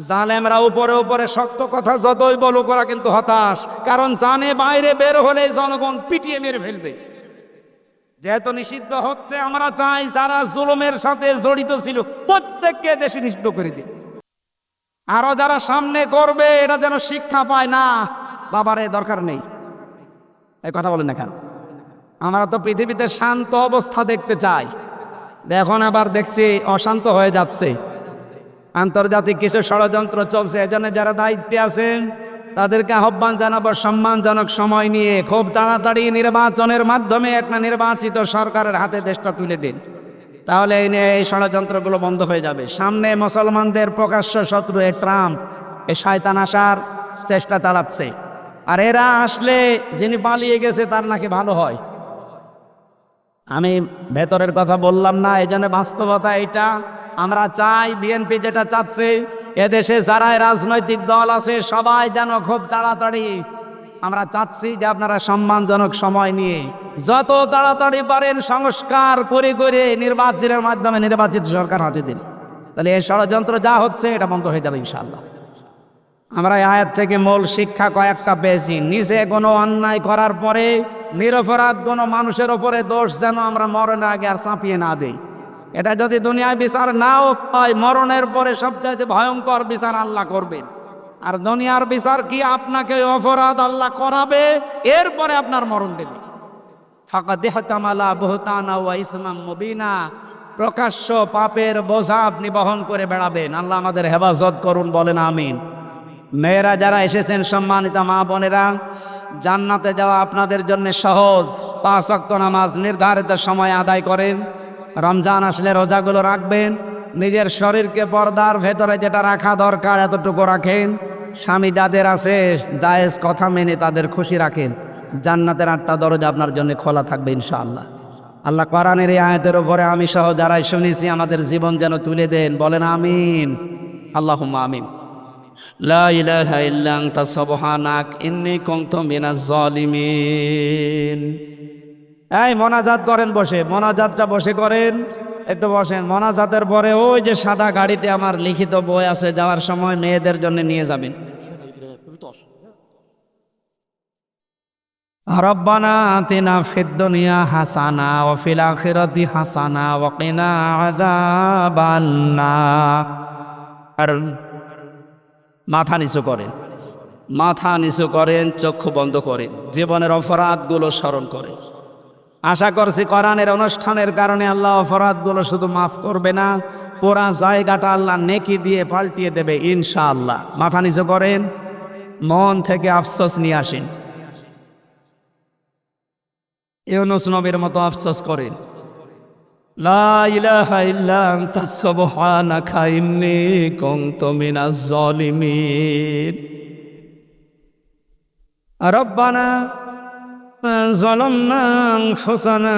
জালেমরা উপরে উপরে শক্ত কথা যতই বলুক, ওরা কিন্তু হতাশ, কারণ জানে বাইরে বের হলে জনগণ পিটিয়ে মেরে ফেলবে। যেহেতু নিষিদ্ধ হচ্ছে, আমরা চাই যারা জুলুমের সাথে জড়িত ছিল প্রত্যেককে দেশে নিষিদ্ধ করে দিই। আরো যারা সামনে করবে এটা যেন শিক্ষা পায় না, বাবারে দরকার নেই। এই কথা বলেন না কেন? আমরা তো পৃথিবীতে শান্ত অবস্থা দেখতে চাই, এখন আবার দেখছি অশান্ত হয়ে যাচ্ছে। আন্তর্জাতিক কিছু ষড়যন্ত্র চলছে, এজন্য যারা দায়িত্বে আছেন তাদেরকে আহ্বান জানাবো সম্মানজনক সময় নিয়ে খুব তাড়াতাড়ি নির্বাচনের মাধ্যমে একটা নির্বাচিত সরকারের হাতে দেশটা তুলে দিন, তাহলে এই ষড়যন্ত্রগুলো বন্ধ হয়ে যাবে। সামনে মুসলমানদের প্রকাশ্য শত্রু ট্রাম্প, এই শয়তান আসার চেষ্টা চালাচ্ছে, আর এরা আসলে যিনি পালিয়ে গেছে তার নাকি ভালো হয়। আমি ভেতরের কথা বললাম না, এই জন্য বাস্তবতা এটা। আমরা চাই বিএনপি যেটা চাচ্ছে, এদেশে যারা রাজনৈতিক দল আছে সবাই যেন খুব তাড়াতাড়ি, আমরা চাচ্ছি যে আপনারা সম্মানজনক সময় নিয়ে যত তাড়াতাড়ি পারেন সংস্কার করে করে নির্বাচনের মাধ্যমে নির্বাচিত সরকার হাতে দিন, তাহলে এই ষড়যন্ত্র যা হচ্ছে এটা বন্ধ হয়ে যাবে ইনশাআল্লাহ। আমরা এই আয়াত থেকে মূল শিক্ষা কয়েকটা পেয়েছি। নিজে কোনো অন্যায় করার পরে নিরপরাধ কোনো মানুষের ওপরে দোষ যেন আমরা মরণের আগে আর চাপিয়ে না দেই। এটা যদি দুনিয়ায় বিচার নাও হয়, মরণের পরে সবচাইতে ভয়ঙ্কর বিচার আল্লাহ করবেন। আর দুনিয়ার বিচার কি, আপনাকে অপরাধ আল্লাহ করাবে, এরপরে আপনার মরণ দেবে। ফাকাদ ইহতামালা বুহতানা ওয়া ইসমান মুবিনা, প্রকাশ্য পাপের বোঝা আপনি বহন করে বেড়াবেন। আল্লাহ আমাদের হেফাজত করুন, বলেন আমিন। মেয়েরা যারা এসেছেন, সম্মানিত মা বোনেরা, জান্নাতে যাওয়া আপনাদের জন্য সহজ। 5 ওয়াক্ত নামাজ নির্ধারিত সময় আদায় করেন, রমজান আসলে রোজাগুলো রাখবেন, নিজের শরীরকে পর্দার ভেতরে যেটা রাখা দরকার এতটুকু রাখেন, স্বামী যাদের আছে জায়েজ কথা মেনে তাদের খুশি রাখেন। জান্নাতের 8টা দরজা আপনার জন্য খোলা থাকবে ইনশাআল্লাহ। আল্লাহ কোরআনের এই আয়াতের উপরে আমি সহ যারাই শুনেছি আমাদের জীবন যেন তুলে দেন, বলেন আমিন, আল্লাহুম্মা আমিন। লা ইলাহা ইল্লা আনতা সুবহানাক ইন্নী কুনতু মিনাজ জালিমিন। এই মোনাজাত করেন বসে, মোনাজাতটা বসে করেন, একটু বসেন। মোনাজাতের পরে ওই যে সাদা গাড়িতে আমার লিখিত বই আছে, যাওয়ার সময় মেয়েদের জন্য নিয়ে যাবেন। রব্বানা আতিনা ফিদ দুনিয়া হাসানা ওয়া ফিল আখিরাতি হাসানা ওয়া কিনা আযাবান নার। আর মাথা নিচু করেন, মাথা নিচু করেন, চক্ষু বন্ধ করেন, জীবনের অপরাধগুলো স্মরণ করেন। আশা করছি কোরআনের অনুষ্ঠানের কারণে আল্লাহ অপরাধগুলো শুধু মাফ করবে না, পুরা জায়গাটা আল্লাহ নেকি দিয়ে পাল্টিয়ে দেবে ইনশাআল্লাহ। মাথা নিচু করেন, মন থেকে আফসোস নিয়ে আসেন। ইউনূস নবীর মতো আফসোস করেন, লা ইলাহা ইল্লা আনতা সুবহানাকা ইন্নী কুনতু মিনাজ জালিমিন। রব্বানা যালামনা আনফুসানা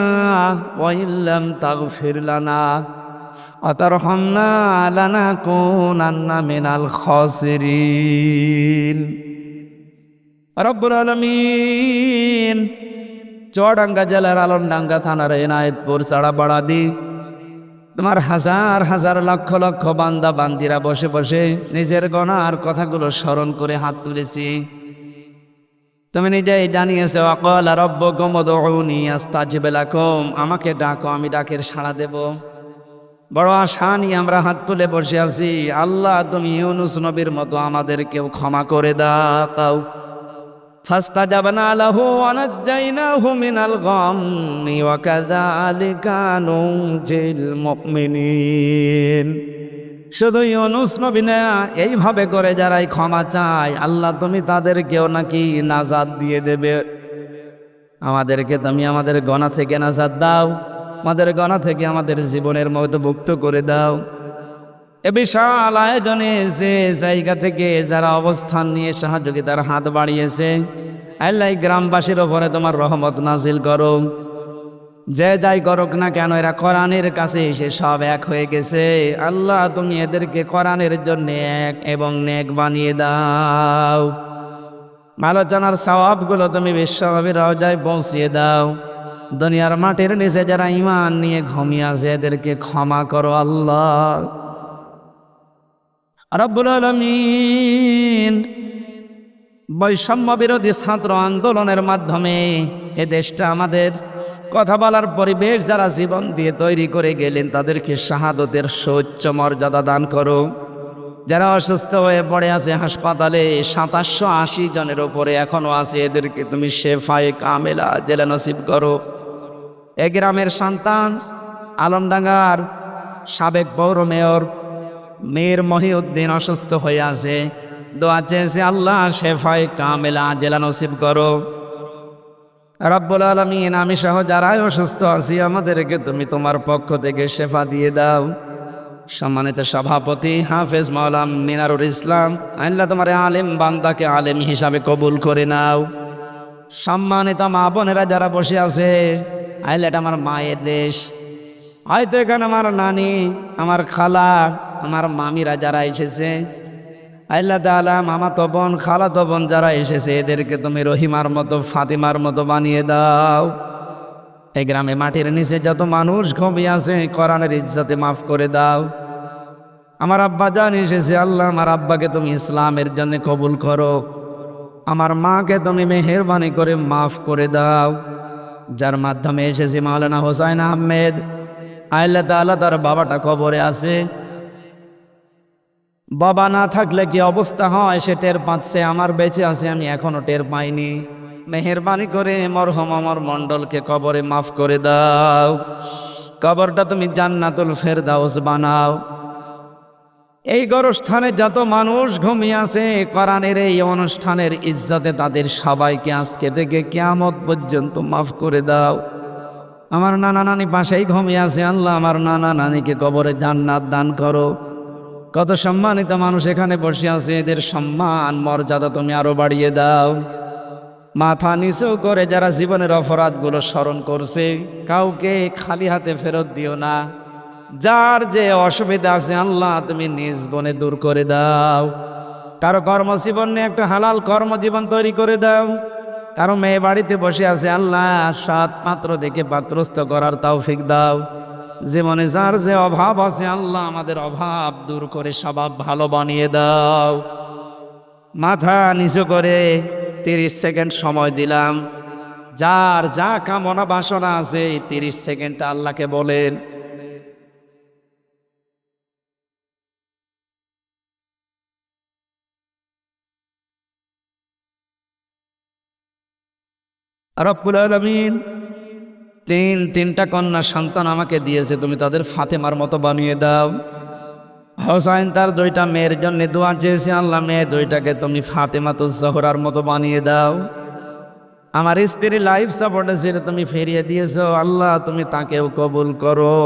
ওয়া ইল্লাম তাগফির লানা ওয়া তারহামনা লানাকুনান্না মিনাল খাসিরিন। রব্বুল আলামিন, চুয়াডাঙ্গা জেলার আলমডাঙ্গা থানার এনায়েতপুর চাড়াপাড়াদি তোমার হাজার হাজার লক্ষ লক্ষ বান্দা বান্দিরা বসে বসে নিজের গুনার কথাগুলো স্মরণ করে হাত তুলেছি। তুমি নিজেই জানিয়েছো, ওয়াকালা রাব্বুকুম উদউনি আস্তাজিব লাকুম, আমাকে ডাকো আমি ডাকের সাড়া দেব। বড় আশা নিয়ে আমরা হাত তুলে বসে আছি। আল্লাহ, তুমি ইউনূস নবীর মতো আমাদেরকেও ক্ষমা করে দাও। ফাস্তাজাবনা লাহু ওয়া নাজ্জাইনাহু মিনাল গাম্মি ওয়া কাযালিকা নুনজিল মুমিনিন। শুধু ইউনূস নবী না, এইভাবে করে যারাই ক্ষমা চায় আল্লাহ তুমি তাদেরকেও নাকি নাজাত দিয়ে দেবে। আমাদেরকে তুমি আমাদের গুনাহ থেকে নাজাত দাও, আমাদের গুনাহ থেকে আমাদের জীবনের মধ্যে মুক্ত করে দাও। এ বিশাল আয়োজনে যে জায়গা থেকে যারা অবস্থান নিয়ে সহযোগিতার হাত বাড়িয়েছে, আল্লাহ গ্রামবাসীর ওপরে তোমার রহমত নাজিল করো। যে যাই করুক না কেন, এরা কোরআনের কাছে এসে সব এক হয়ে গেছে। আল্লাহ, তুমি এদেরকে কোরআনের জন্য এক এবং নেক বানিয়ে দাও। আলোচনার সওয়াবগুলো তুমি বিশ্বনবীর রওজায় পৌঁছিয়ে দাও। দুনিয়ার মাটির নিচে যারা ঈমান নিয়ে ঘুমিয়ে আছে এদেরকে ক্ষমা করো আল্লাহ। রব্বুল আলামিন, বৈষম্য বিরোধী ছাত্র আন্দোলনের মাধ্যমে এ দেশটা আমাদের কথা বলার পরিবেশ যারা জীবন দিয়ে তৈরি করে গেলেন তাদেরকে শাহাদতের সর্বোচ্চ মর্যাদা দান করো। যারা অসুস্থ হয়ে পড়ে আছে হাসপাতালে 2780 জনের উপরে এখনো আছে, এদেরকে তুমি শেফায়ে কামেলা জেলা নসিব করো। এ গ্রামের সন্তান, আলমডাঙ্গার সাবেক পৌর মেয়র মীর মহিউদ্দিন অসুস্থ হয়ে আছে। দোয়া চেয়েছে, আল্লাহ শেফায়ে কামেলা আজেলা নসিব করো। রব্বুল আলামিন, আমি সহ যারাই অসুস্থ আছি আমাদেরকে তুমি তোমার পক্ষ থেকে শেফা দিয়ে দাও। সম্মানিত সভাপতি হাফেজ মাওলানা মিনারুল ইসলাম, আল্লাহ তোমার আলেম বান্দাকে আলেম হিসাবে কবুল করে নাও। সম্মানিত মা বোনেরা যারা বসে আছে, আল্লাহ এটা আমার মায়ের দেশ। হয়তো এখানে আমার নানি, আমার খালা, আমার মামিরা যারা এসেছে, আল্লাহ তাআলা মামাতো বোন, খালাতো বোন যারা এসেছে এদেরকে তুমি রহিমার মতো, ফাতিমার মতো বানিয়ে দাও। এই গ্রামে মাটির নিচে যত মানুষ ঘুমিয়ে আছে কোরআনের ইজ্জতে মাফ করে দাও। আমার আব্বা জান এসেছে, আল্লাহ আমার আব্বাকে তুমি ইসলামের জন্য কবুল করো। আমার মাকে তুমি মেহেরবানি করে মাফ করে দাও। যার মাধ্যমে এসেছে মাওলানা হোসাইন আহমেদ, আল্লাহ তাআলা তার বাবাটা কবরে আছে। বাবা না থাকলে কি অবস্থা হয় সে টের পাচ্ছে, আমার বেঁচে আছে আমি এখনো টের পাইনি। মেহেরবানি করে মরহুম আমার মণ্ডলকে কবরে মাফ করে দাও। কবরটা তুমি জান্নাতুল ফেরদাউস বানাও। এই গরস্থানে যত মানুষ ঘুমিয়ে আছে কোরআনের এই অনুষ্ঠানের ইজ্জতে তাদের সবাইকে আজকে থেকে কিয়ামত পর্যন্ত মাফ করে দাও। আমার নানা নানি পাশেই ঘুমিয়ে আছে, আল্লাহ আমার নানা নানিকে কবরে জান্নাত দান করো। কত সম্মানিত মানুষ এখানে বসে আছে, এদের সম্মান মর্যাদা তুমি আরো বাড়িয়ে দাও। মাথা নিচু করে যারা জীবনের অপরাধগুলো স্মরণ করছে কাউকে খালি হাতে ফেরত দিও না। যার যে অসুবিধা আছে আল্লাহ তুমি নিজ গুণে দূর করে দাও। কারো কর্মজীবন নিয়ে একটা হালাল কর্মজীবন তৈরি করে দাও। কারো মেয়ে বাড়িতে বসে আছে, আল্লাহ সাত পাত্র দেখে পাত্রস্থ করার তৌফিক দাও। জীবনে যার যে অভাব আছে আল্লাহ আমাদের অভাব দূর করে স্বভাব ভালো বানিয়ে দাও। মাথা নিচু করে 30 সেকেন্ড সময় দিলাম। যার যা কামনা বাসনা আছে এই 30 সেকেন্ডটা আল্লাহকে বলেন। রব্বুল আলামিন তিনটা কন্যা সন্তান আমাকে দিয়েছে, তুমি তাদের ফাতেমার মতো বানিয়ে দাও। হোসাইন তার 2টা মেয়ের জন্য দোয়া চেয়েছে, আল্লাহ মেয়ে 2টাকে তুমি ফাতেমাতুজ জোহরার মতো বানিয়ে দাও। আমার স্ত্রী লাইফ সাপোর্টে ছিল, তুমি ফিরিয়ে দিয়েছো, আল্লাহ তুমি তাকেও কবুল করো।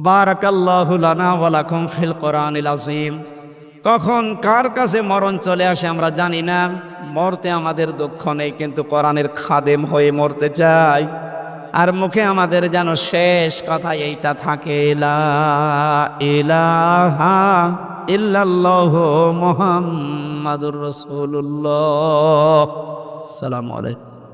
বারাকাল্লাহু লানা ওয়া লাকুম ফিল কোরআনিল আযীম। কখন কার কাছে মরণ চলে আসে আমরা জানি না। মরতে আমাদের দুঃখ নেই, কিন্তু কোরআনের খাদেম হয়ে মরতে চাই। আর মুখে আমাদের যেন শেষ কথা এইটা থাকে, লা ইলাহা ইল্লাল্লাহু মুহাম্মাদুর রাসূলুল্লাহ। আসসালামু আলাইকুম।